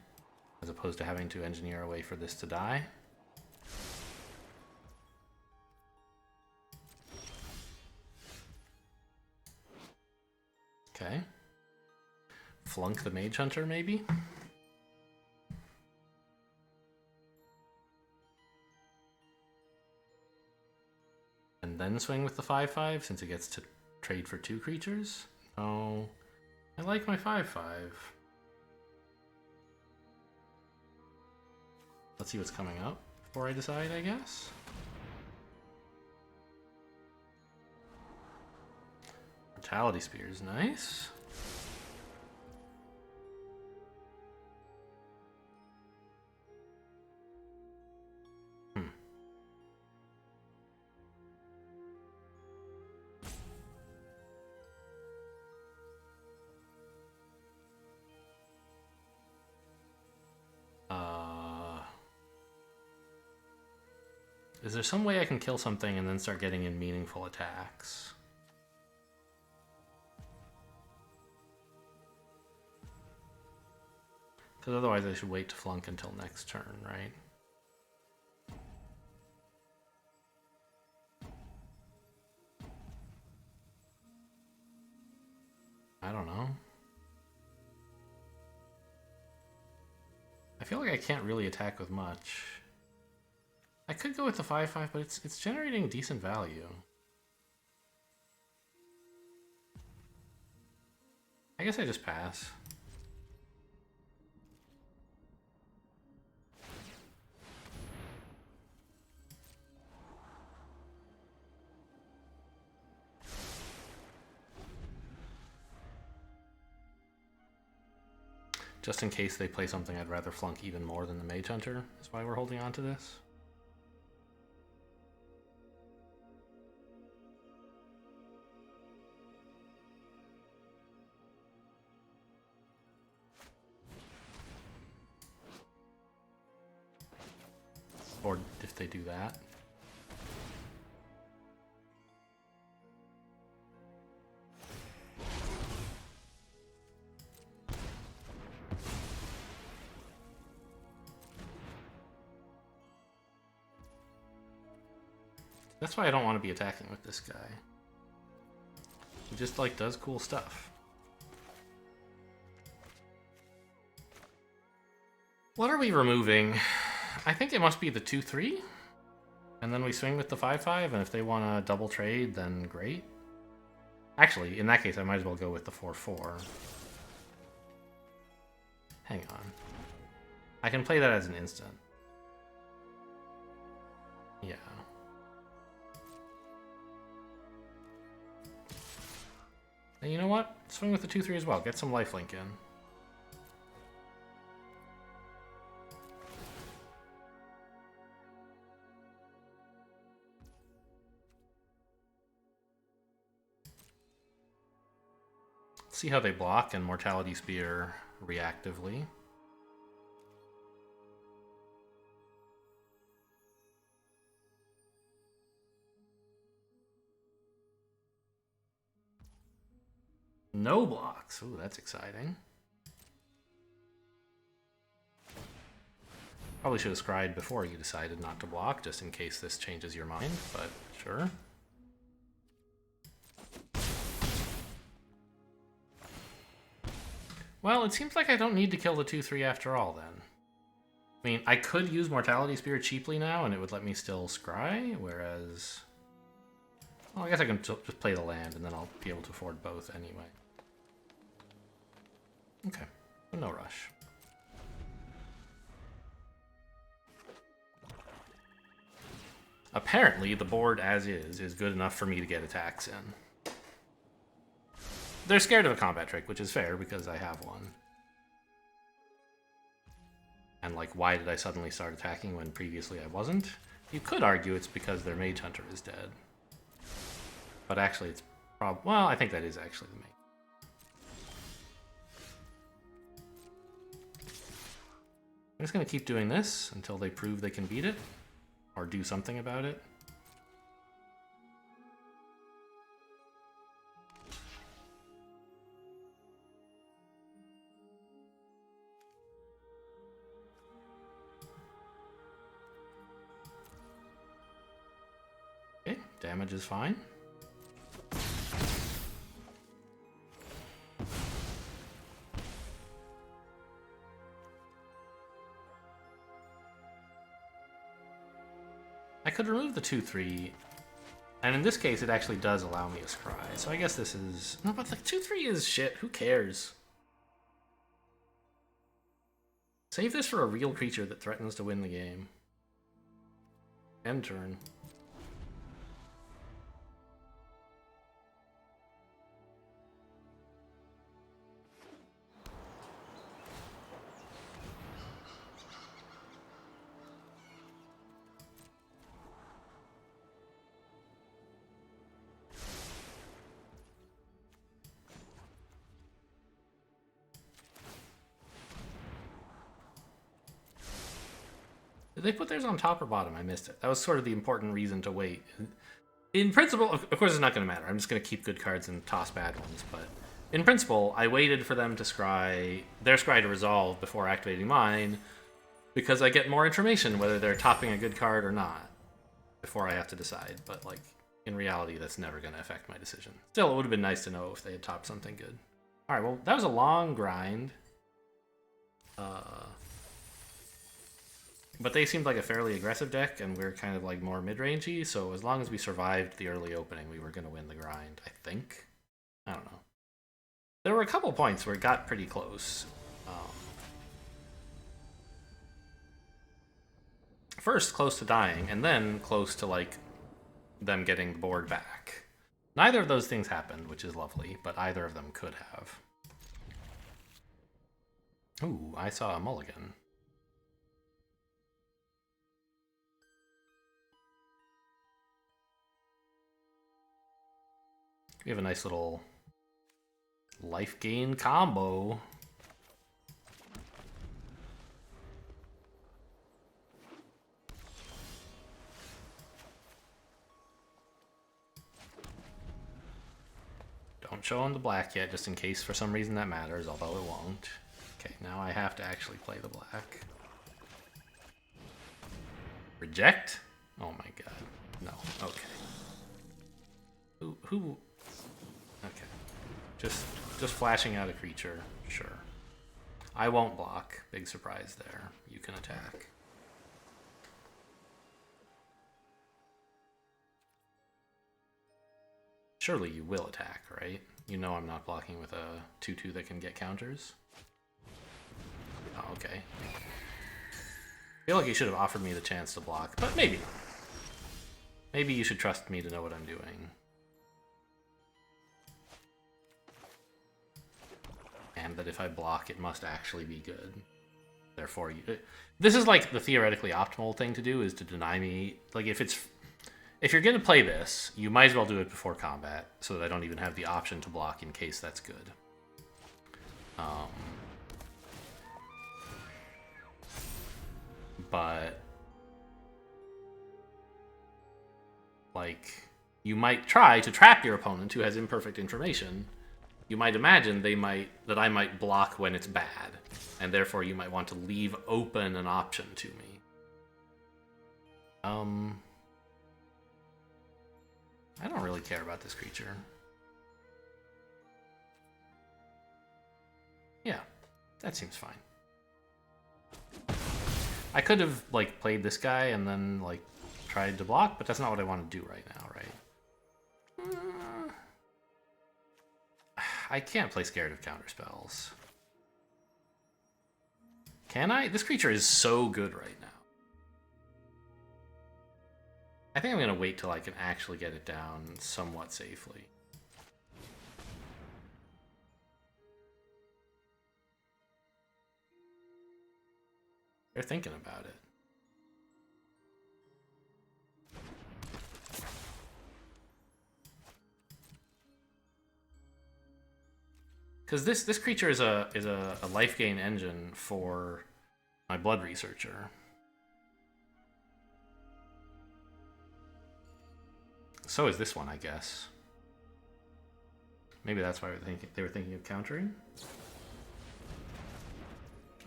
As opposed to having to engineer a way for this to die. Okay. Flunk the Mage Hunter, maybe? And then swing with the 5/5 since it gets to trade for 2 creatures? Oh, I like my 5/5. Let's see what's coming up before I decide, I guess. Mortality Spear is nice. Is there some way I can kill something and then start getting in meaningful attacks? Because otherwise I should wait to flunk until next turn, right? I don't know. I feel like I can't really attack with much. I could go with the 5/5, but it's generating decent value. I guess I just pass. Just in case they play something I'd rather flunk even more than the Mage Hunter, is why we're holding on to this. Or if they do that. That's why I don't want to be attacking with this guy. He just like does cool stuff. What are we removing? I think it must be the 2/3. And then we swing with the 5/5, and if they want to double trade, then great. Actually, in that case, I might as well go with the 4/4. Hang on. I can play that as an instant. Yeah. And you know what? Swing with the 2/3 as well. Get some lifelink in. See how they block and Mortality Spear reactively. No blocks. Ooh, that's exciting. Probably should have scried before you decided not to block, just in case this changes your mind, but sure. Well, it seems like I don't need to kill the 2/3 after all, then. I mean, I could use Mortality Spear cheaply now, and it would let me still scry, whereas... Well, I guess I can just play the land, and then I'll be able to afford both anyway. Okay, so no rush. Apparently, the board as is good enough for me to get attacks in. They're scared of a combat trick, which is fair, because I have one. And, like, why did I suddenly start attacking when previously I wasn't? You could argue it's because their Mage Hunter is dead. But actually, it's well, I think that is actually the main. I'm just going to keep doing this until they prove they can beat it. Or do something about it. Okay, damage is fine. I could remove the 2/3, and in this case it actually does allow me a scry, so I guess this is... No, but like 2/3 is shit, who cares? Save this for a real creature that threatens to win the game. End turn. Did they put theirs on top or bottom? I missed it. That was sort of the important reason to wait. In principle, of course it's not going to matter. I'm just going to keep good cards and toss bad ones, but in principle, I waited for them to scry, their scry to resolve before activating mine, because I get more information whether they're topping a good card or not before I have to decide. But, like, in reality, that's never going to affect my decision. Still, it would have been nice to know if they had topped something good. Alright, well, that was a long grind. But they seemed like a fairly aggressive deck, and we're kind of like more mid-rangey, so as long as we survived the early opening, we were going to win the grind, I think. I don't know. There were a couple points where it got pretty close. First, close to dying, and then close to, like, them getting the board back. Neither of those things happened, which is lovely, but either of them could have. Ooh, I saw a mulligan. We have a nice little life gain combo. Don't show him the black yet, just in case for some reason that matters, although it won't. Okay, now I have to actually play the black. Reject? Oh my god. No. Okay. Who? Okay. Just flashing out a creature. Sure. I won't block. Big surprise there. You can attack. Surely you will attack, right? You know I'm not blocking with a 2/2 that can get counters. Oh, okay. I feel like you should have offered me the chance to block, but maybe not. Maybe you should trust me to know what I'm doing. And that if I block, it must actually be good. Therefore, this is like the theoretically optimal thing to do, is to deny me. Like, if you're going to play this, you might as well do it before combat, so that I don't even have the option to block in case that's good. But, like, you might try to trap your opponent who has imperfect information you might imagine that I might block when it's bad, and therefore you might want to leave open an option to me. I don't really care about this creature. Yeah, that seems fine. I could have, like, played this guy and then, like, tried to block, but that's not what I want to do right now, right? I can't play scared of counterspells. Can I? This creature is so good right now. I think I'm going to wait till I can actually get it down somewhat safely. They're thinking about it. Because this creature is a life gain engine for my blood researcher. So is this one, I guess. Maybe that's why they were thinking of countering.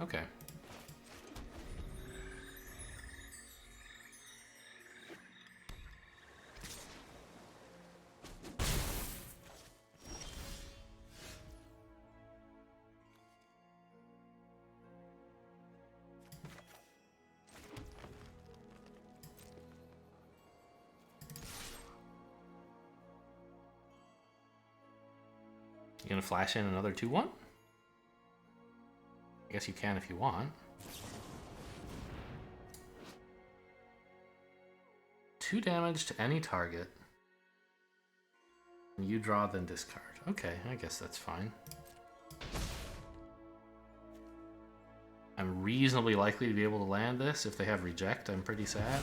Okay. You gonna flash in another 2/1? I guess you can if you want. 2 damage to any target. You draw, then discard. Okay, I guess that's fine. I'm reasonably likely to be able to land this. If they have reject, I'm pretty sad.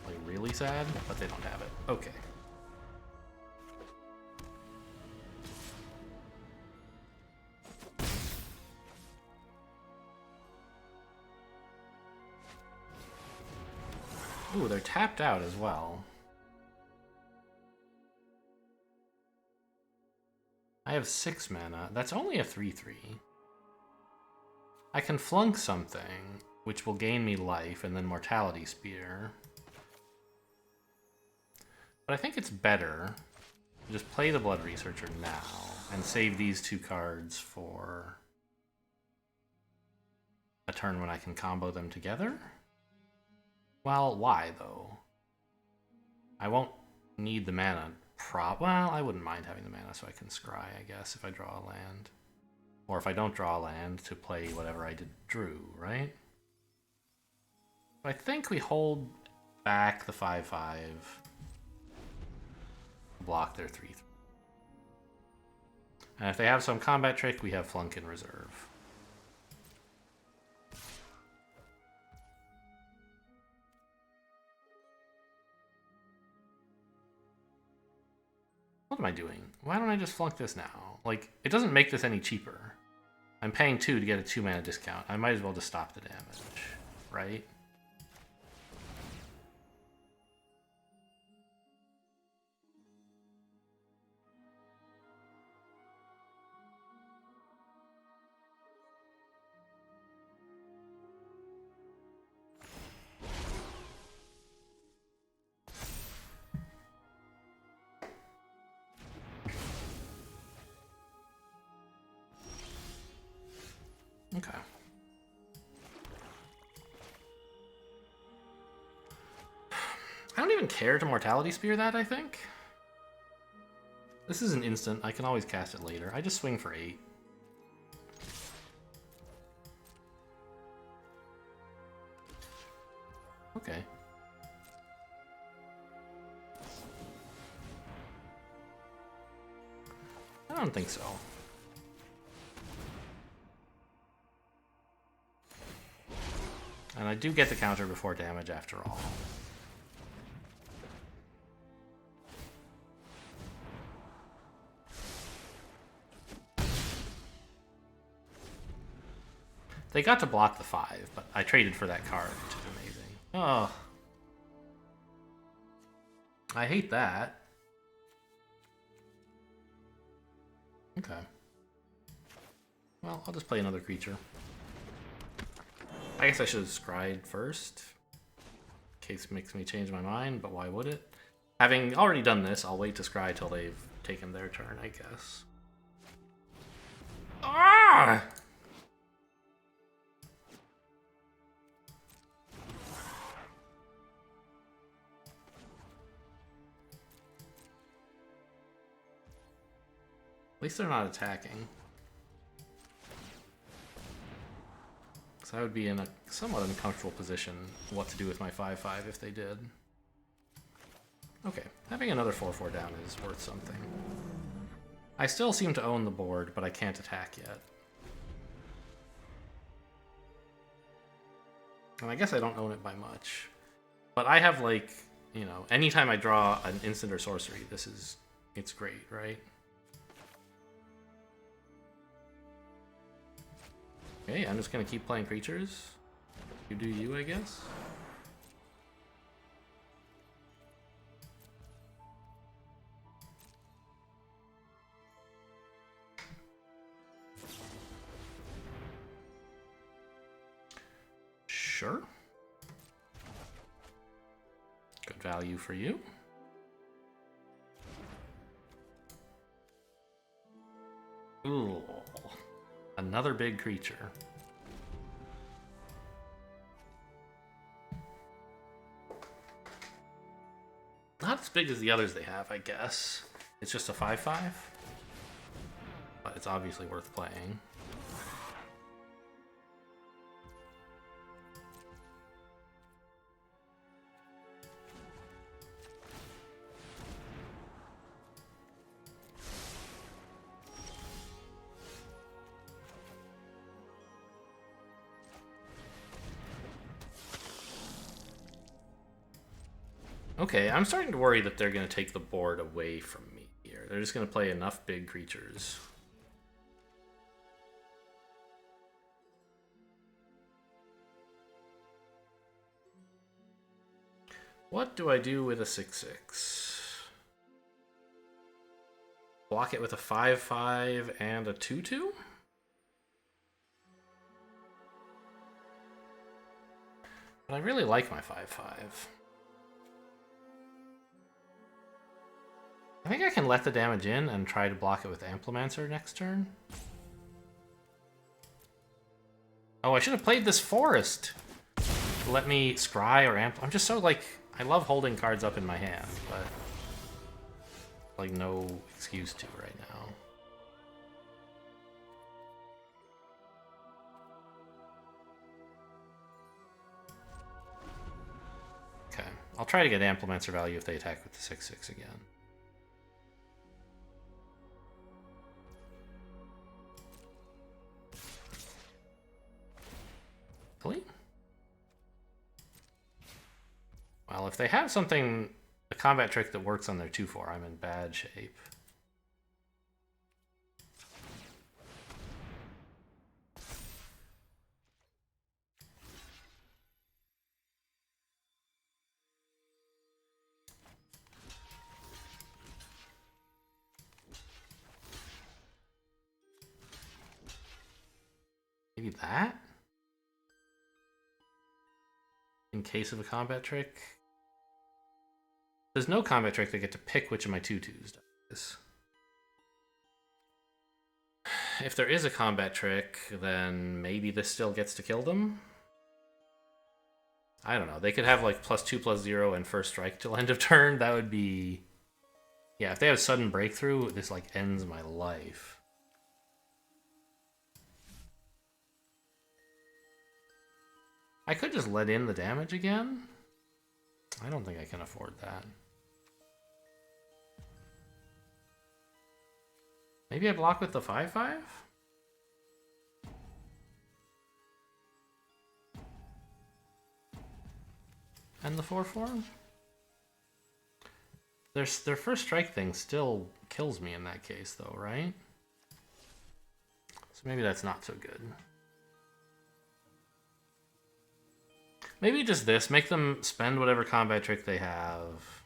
Like, really sad, but they don't have it. Okay. Ooh, they're tapped out as well. I have 6 mana. That's only a 3/3. I can flunk something, which will gain me life, and then Mortality Spear. But I think it's better to just play the Blood Researcher now, and save these 2 cards for a turn when I can combo them together. Well, why, though? I won't need the mana. Well, I wouldn't mind having the mana so I can scry, I guess, if I draw a land. Or if I don't draw a land, to play whatever I drew, right? I think we hold back the 5/5. Block their 3/3. And if they have some combat trick, we have Flunk in reserve. What am I doing? Why don't I just flunk this now? Like, it doesn't make this any cheaper. I'm paying 2 to get a 2 mana discount. I might as well just stop the damage, right? Okay. I don't even care to Mortality Spear that, I think. This is an instant. I can always cast it later. I just swing for 8. Okay. I don't think so. And I do get the counter before damage after all. They got to block the 5, but I traded for that card, which is amazing. Oh. I hate that. Okay. Well, I'll just play another creature. I guess I should have scryed first. In case it makes me change my mind, but why would it? Having already done this, I'll wait to scry till they've taken their turn, I guess. Ah! At least they're not attacking. So I would be in a somewhat uncomfortable position what to do with my 5/5 if they did. Okay, having another 4/4 down is worth something. I still seem to own the board, but I can't attack yet. And I guess I don't own it by much. But I have, like, you know, anytime I draw an instant or sorcery, it's great, right? Okay, I'm just gonna keep playing creatures. You do you, I guess. Sure. Good value for you. Ooh. Another big creature. Not as big as the others they have, I guess. It's just a 5/5. But it's obviously worth playing. Okay, I'm starting to worry that they're going to take the board away from me here. They're just going to play enough big creatures. What do I do with a 6/6? Block it with a 5/5 and a 2/2? But I really like my 5/5. I think I can let the damage in and try to block it with Amplimancer next turn. Oh, I should have played this Forest. Let me scry or amp. I'm just so, like, I love holding cards up in my hand, but like no excuse to right now. Okay, I'll try to get Amplimancer value if they attack with the 6/6 again. Really? Well, if they have something, a combat trick that works on their 2/4, I'm in bad shape. Maybe that? In case of a combat trick? There's no combat trick, they get to pick which of my 2/2s does. If there is a combat trick, then maybe this still gets to kill them? I don't know. They could have like +2/+0 and first strike till end of turn. That would be... Yeah, if they have sudden breakthrough, this like ends my life. I could just let in the damage again. I don't think I can afford that. Maybe I block with the 5/5? And the 4/4? Their first strike thing still kills me in that case though, right? So maybe that's not so good. Maybe just this. Make them spend whatever combat trick they have.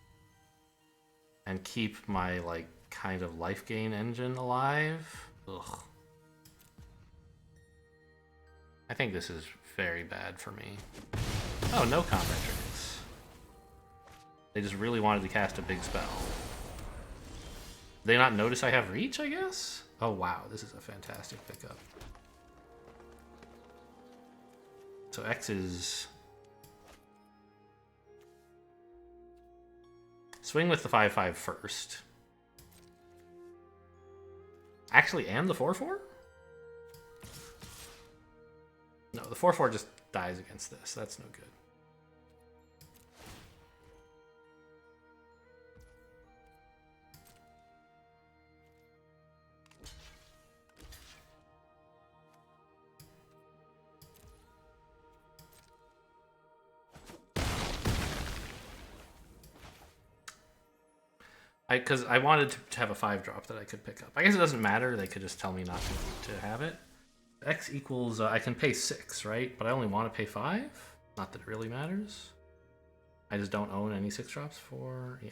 And keep my, like, kind of life gain engine alive. Ugh. I think this is very bad for me. Oh, no combat triggers. They just really wanted to cast a big spell. Did they not notice I have reach, I guess? Oh wow, this is a fantastic pickup. So X is... Swing with the 5/5 first. Actually, and the 4/4? No, the 4/4 just dies against this. That's no good. Because I wanted to have a 5-drop that I could pick up. I guess it doesn't matter. They could just tell me not to have it. X equals, I can pay 6, right? But I only want to pay 5? Not that it really matters. I just don't own any 6-drops for, yeah.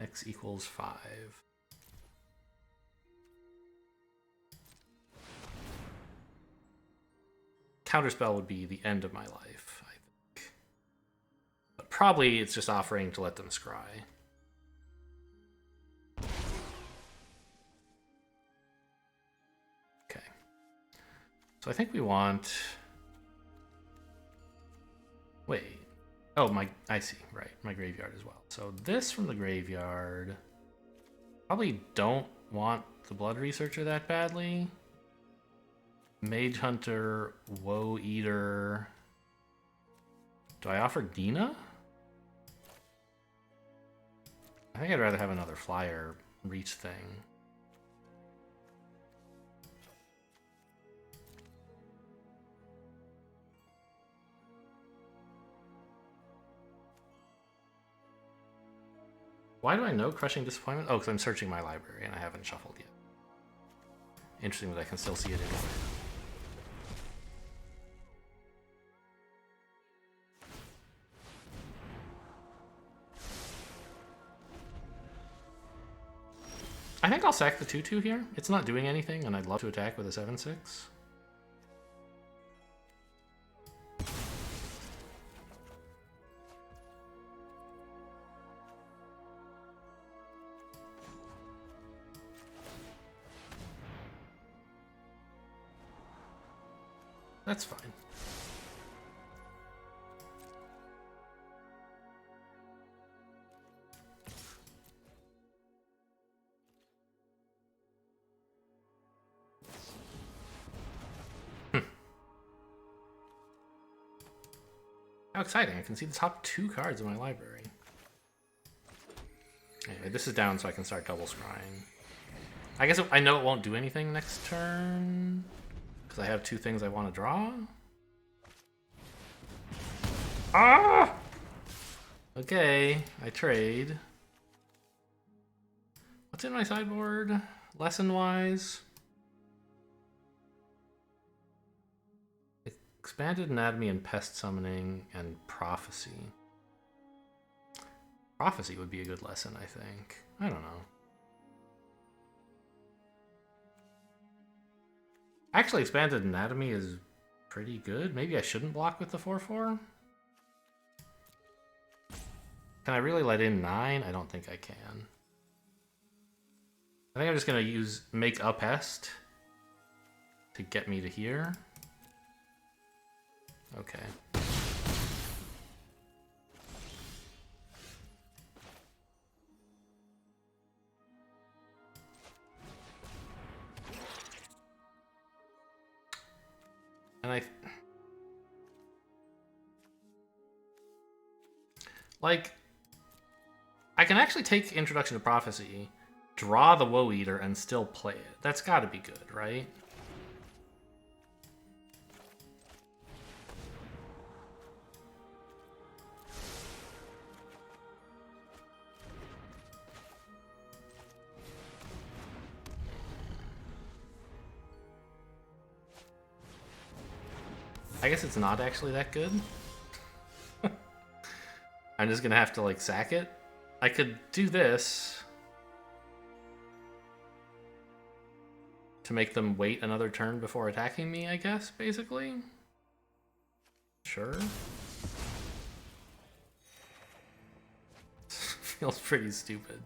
X equals 5. Counterspell would be the end of my life, I think. But probably it's just offering to let them scry. So I think we want... Wait. Oh, I see. Right. My graveyard as well. So this from the graveyard... Probably don't want the Blood Researcher that badly. Mage Hunter, Woe Eater... Do I offer Dina? I think I'd rather have another flyer reach thing. Why do I know Crushing Disappointment? Oh, because I'm searching my library and I haven't shuffled yet. Interesting that I can still see it anyway. I think I'll sack the 2/2 here. It's not doing anything, and I'd love to attack with a 7/6. That's fine. How exciting. I can see the top 2 cards in my library. Anyway, this is down so I can start double scrying. I guess I know it won't do anything next turn. Because I have 2 things I want to draw. Ah! Okay, I trade. What's in my sideboard? Lesson-wise? Expanded Anatomy and Pest Summoning and Prophecy. Prophecy would be a good lesson, I think. I don't know. Actually, Expanded Anatomy is pretty good. Maybe I shouldn't block with the 4/4. Can I really let in 9? I don't think I can. I think I'm just going to make a pest to get me to here. Okay. And I can actually take Introduction to Prophecy, draw the Woe Eater, and still play it. That's gotta be good, right? I guess it's not actually that good. I'm just gonna have to, like, sack it. I could do this. To make them wait another turn before attacking me, I guess, basically. Sure. Feels pretty stupid.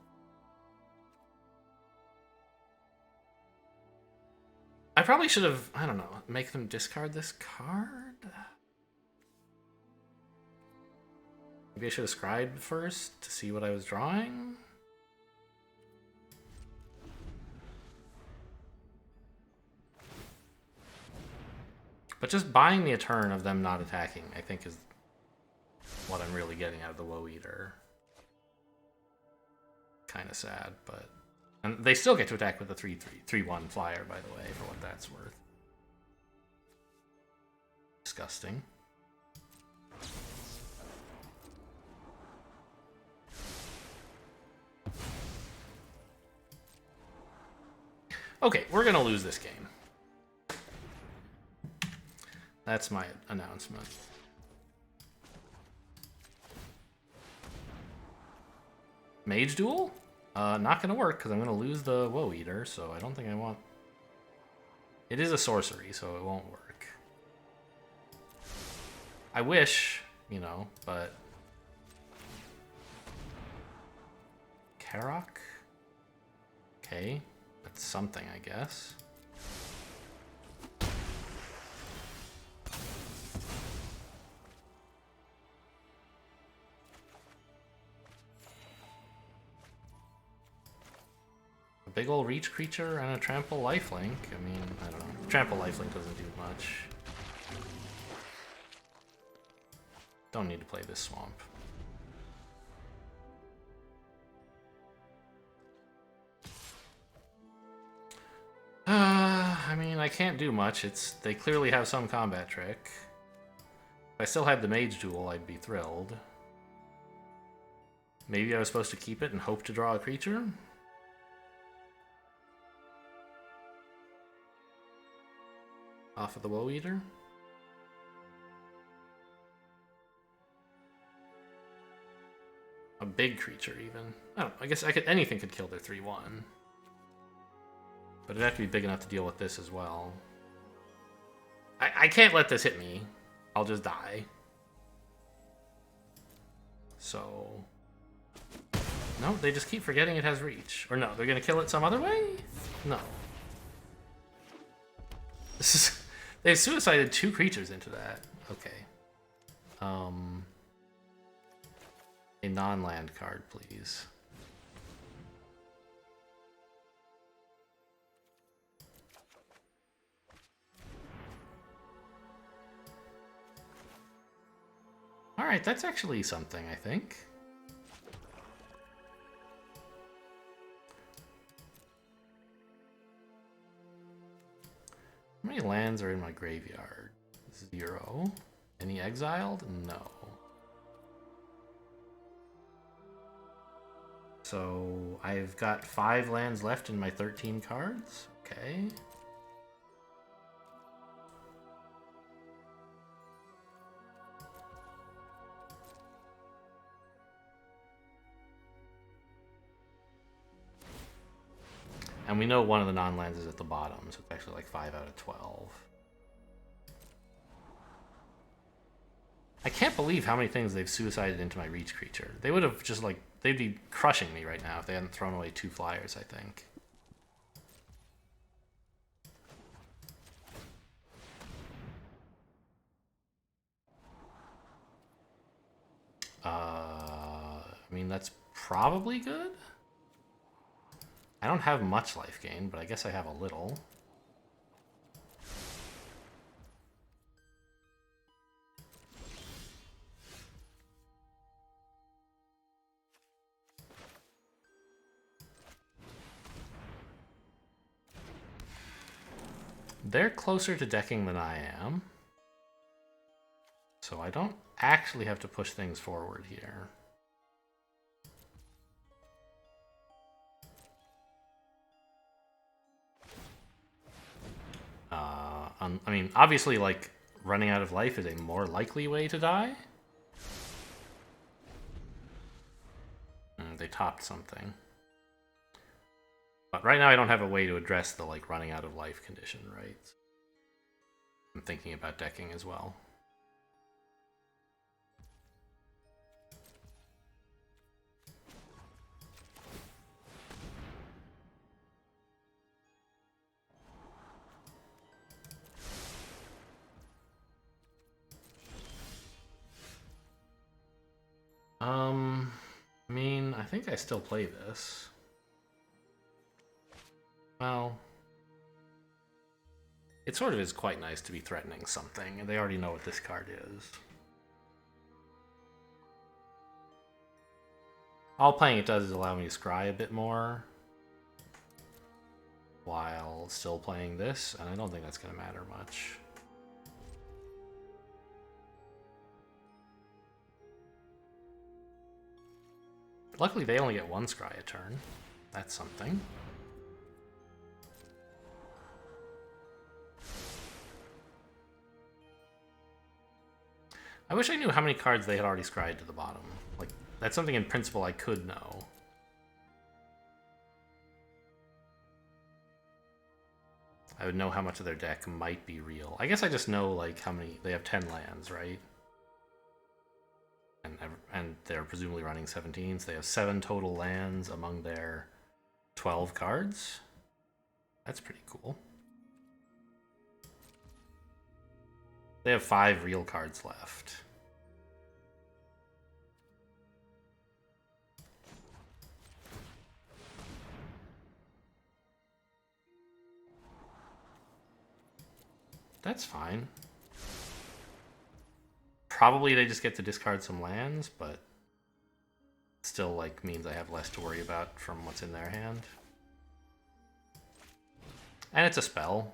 I probably should have, I don't know, make them discard this card? Maybe I should have scribed first to see what I was drawing? But just buying me a turn of them not attacking, I think, is what I'm really getting out of the Woe Eater. Kind of sad, but... And they still get to attack with a 3/1 flyer, by the way, for what that's worth. Disgusting. Okay, we're gonna lose this game. That's my announcement. Mage Duel? Not gonna work, because I'm gonna lose the Woe Eater, so I don't think I want... It is a sorcery, so it won't work. I wish, you know, but... Karok? Okay, that's something, I guess. Big ol' reach creature and a trample lifelink. I mean, I don't know. Trample lifelink doesn't do much. Don't need to play this swamp. I mean, I can't do much. They clearly have some combat trick. If I still had the Mage Duel, I'd be thrilled. Maybe I was supposed to keep it and hope to draw a creature? Off of the Woe Eater? A big creature, even. I don't know, I guess anything could kill their 3/1. But it'd have to be big enough to deal with this as well. I can't let this hit me. I'll just die. So... No, they just keep forgetting it has reach. Or no, they're gonna kill it some other way? No. This is... They've suicided 2 creatures into that. Okay. A non-land card, please. Alright, that's actually something, I think. How many lands are in my graveyard? 0. Any exiled? No. So I've got 5 lands left in my 13 cards. Okay. And we know one of the non-lands is at the bottom, so it's actually like 5 out of 12. I can't believe how many things they've suicided into my reach creature. They would have just like, they'd be crushing me right now if they hadn't thrown away 2 flyers, I think. I mean, that's probably good. I don't have much life gain, but I guess I have a little. They're closer to decking than I am. So I don't actually have to push things forward here. I mean, obviously, like, running out of life is a more likely way to die. They topped something. But right now I don't have a way to address the like running out of life condition, right? I'm thinking about decking as well. I mean, I think I still play this. Well, it sort of is quite nice to be threatening something, and they already know what this card is. All playing it does is allow me to scry a bit more while still playing this, and I don't think that's going to matter much. Luckily, they only get one scry a turn. That's something. I wish I knew how many cards they had already scryed to the bottom. Like, that's something in principle I could know. I would know how much of their deck might be real. I guess I just know, like, how many... They have 10 lands, right? And they're presumably running 17s. They have 7 total lands among their 12 cards. That's pretty cool. They have 5 real cards left. That's fine. Probably they just get to discard some lands, but still like means I have less to worry about from what's in their hand. And it's a spell.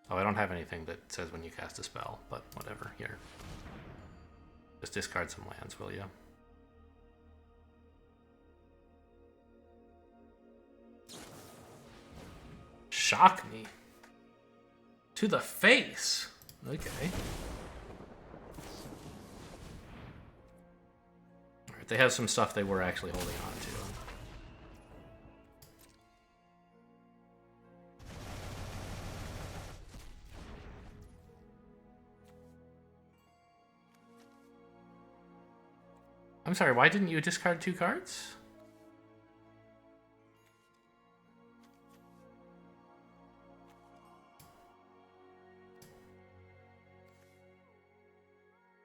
Oh, I don't have anything that says when you cast a spell, but whatever, here. Just discard some lands, will you? Shock me. To the face. Okay. Alright, they have some stuff they were actually holding on to. I'm sorry, why didn't you discard 2 cards?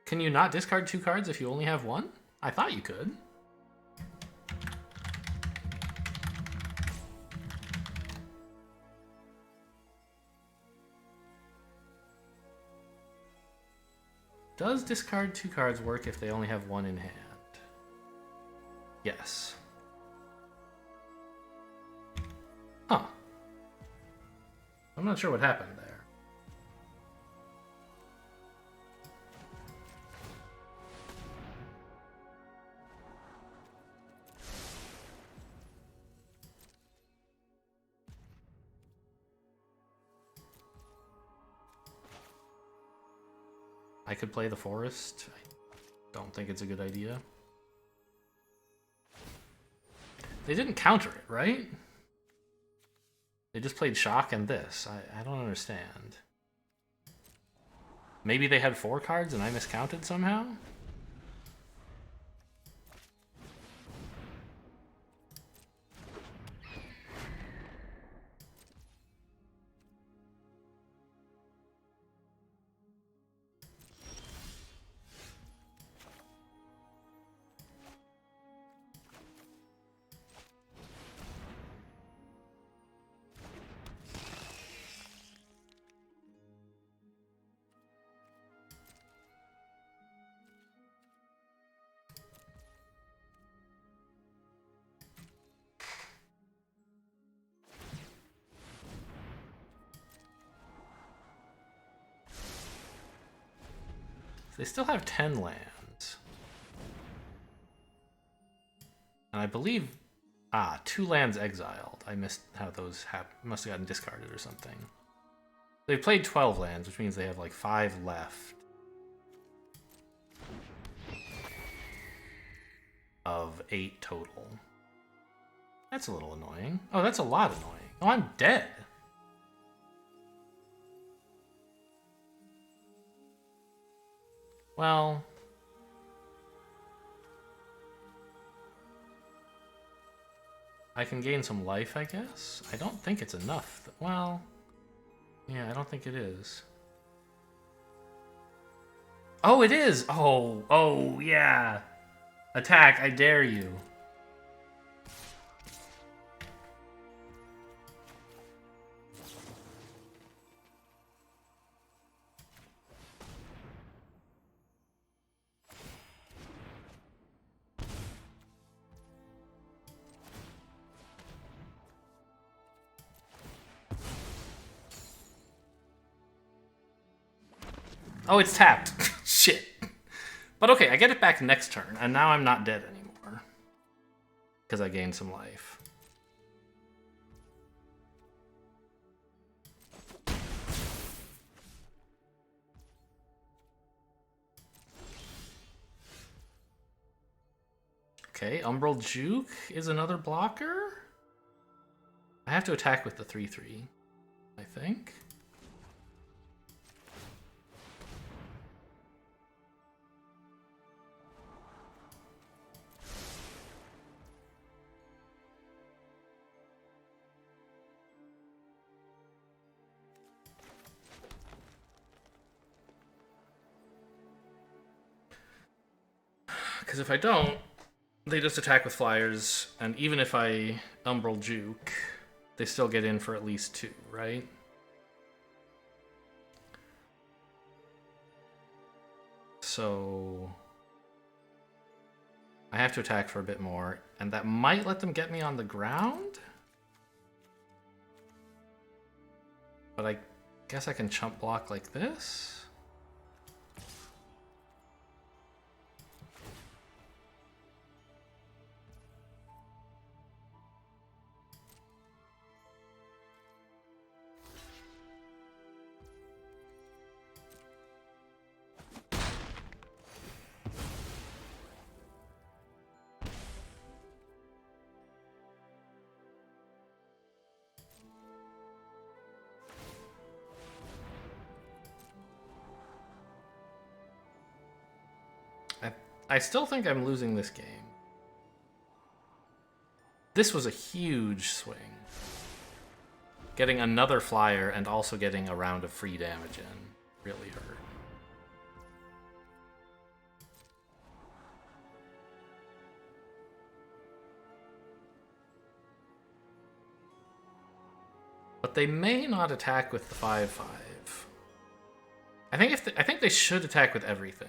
Can you not discard 2 cards if you only have 1? I thought you could. Does discard 2 cards work if they only have 1 in hand? Yes. Huh. I'm not sure what happened there. I could play the forest. I don't think it's a good idea. They didn't counter it, right? They just played shock and this. I don't understand. Maybe they had 4 cards and I miscounted somehow? They still have 10 lands. And I believe... 2 lands exiled. I missed how those must have gotten discarded or something. They played 12 lands, which means they have like 5 left. Of 8 total. That's a little annoying. Oh, that's a lot annoying. Oh, I'm dead. Well... I can gain some life, I guess? I don't think it's enough. Well... Yeah, I don't think it is. Oh, it is! Oh, yeah! Attack, I dare you. Oh, it's tapped. Shit. But okay, I get it back next turn, and now I'm not dead anymore. Because I gained some life. Okay, Umbral Juke is another blocker. I have to attack with the 3/3, I think. Because if I don't, they just attack with flyers, and even if I Umbral Juke, they still get in for at least 2, right? So... I have to attack for a bit more, and that might let them get me on the ground? But I guess I can chump block like this? I still think I'm losing this game. This was a huge swing. Getting another flyer and also getting a round of free damage in really hurt. But they may not attack with the 5/5. I think they should attack with everything.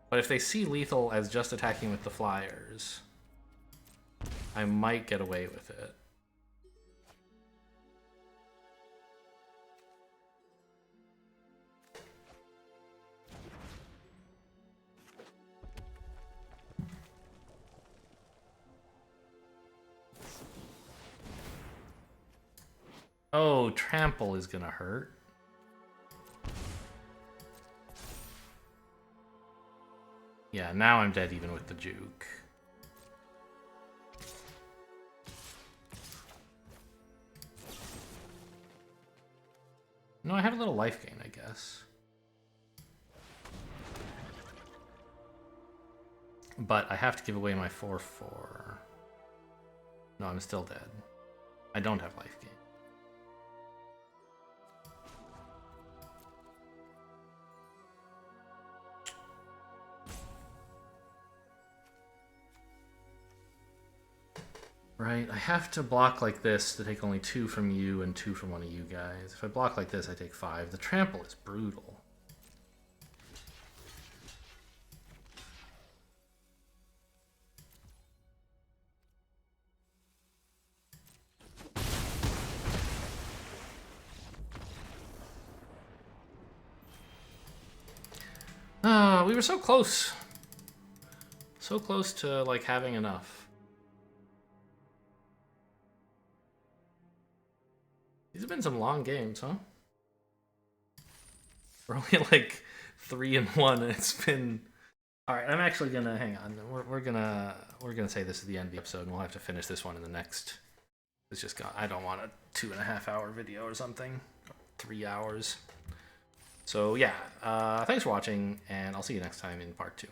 But if they see lethal as just attacking with the flyers, I might get away with it. Oh, trample is gonna hurt. Yeah, now I'm dead even with the juke. No, I have a little life gain, I guess. But I have to give away my 4/4. No, I'm still dead. I don't have life gain. Right, I have to block like this to take only 2 from you and 2 from one of you guys. If I block like this, I take 5. The trample is brutal. We were so close. So close to, like, having enough. These have been some long games, huh? We're only like 3-1, and it's been All right, I'm actually gonna hang on. We're gonna say this is the end of the episode, and we'll have to finish this one in the next. It's just I don't want a 2.5 hour video or something, 3 hours. So yeah, thanks for watching, and I'll see you next time in part 2.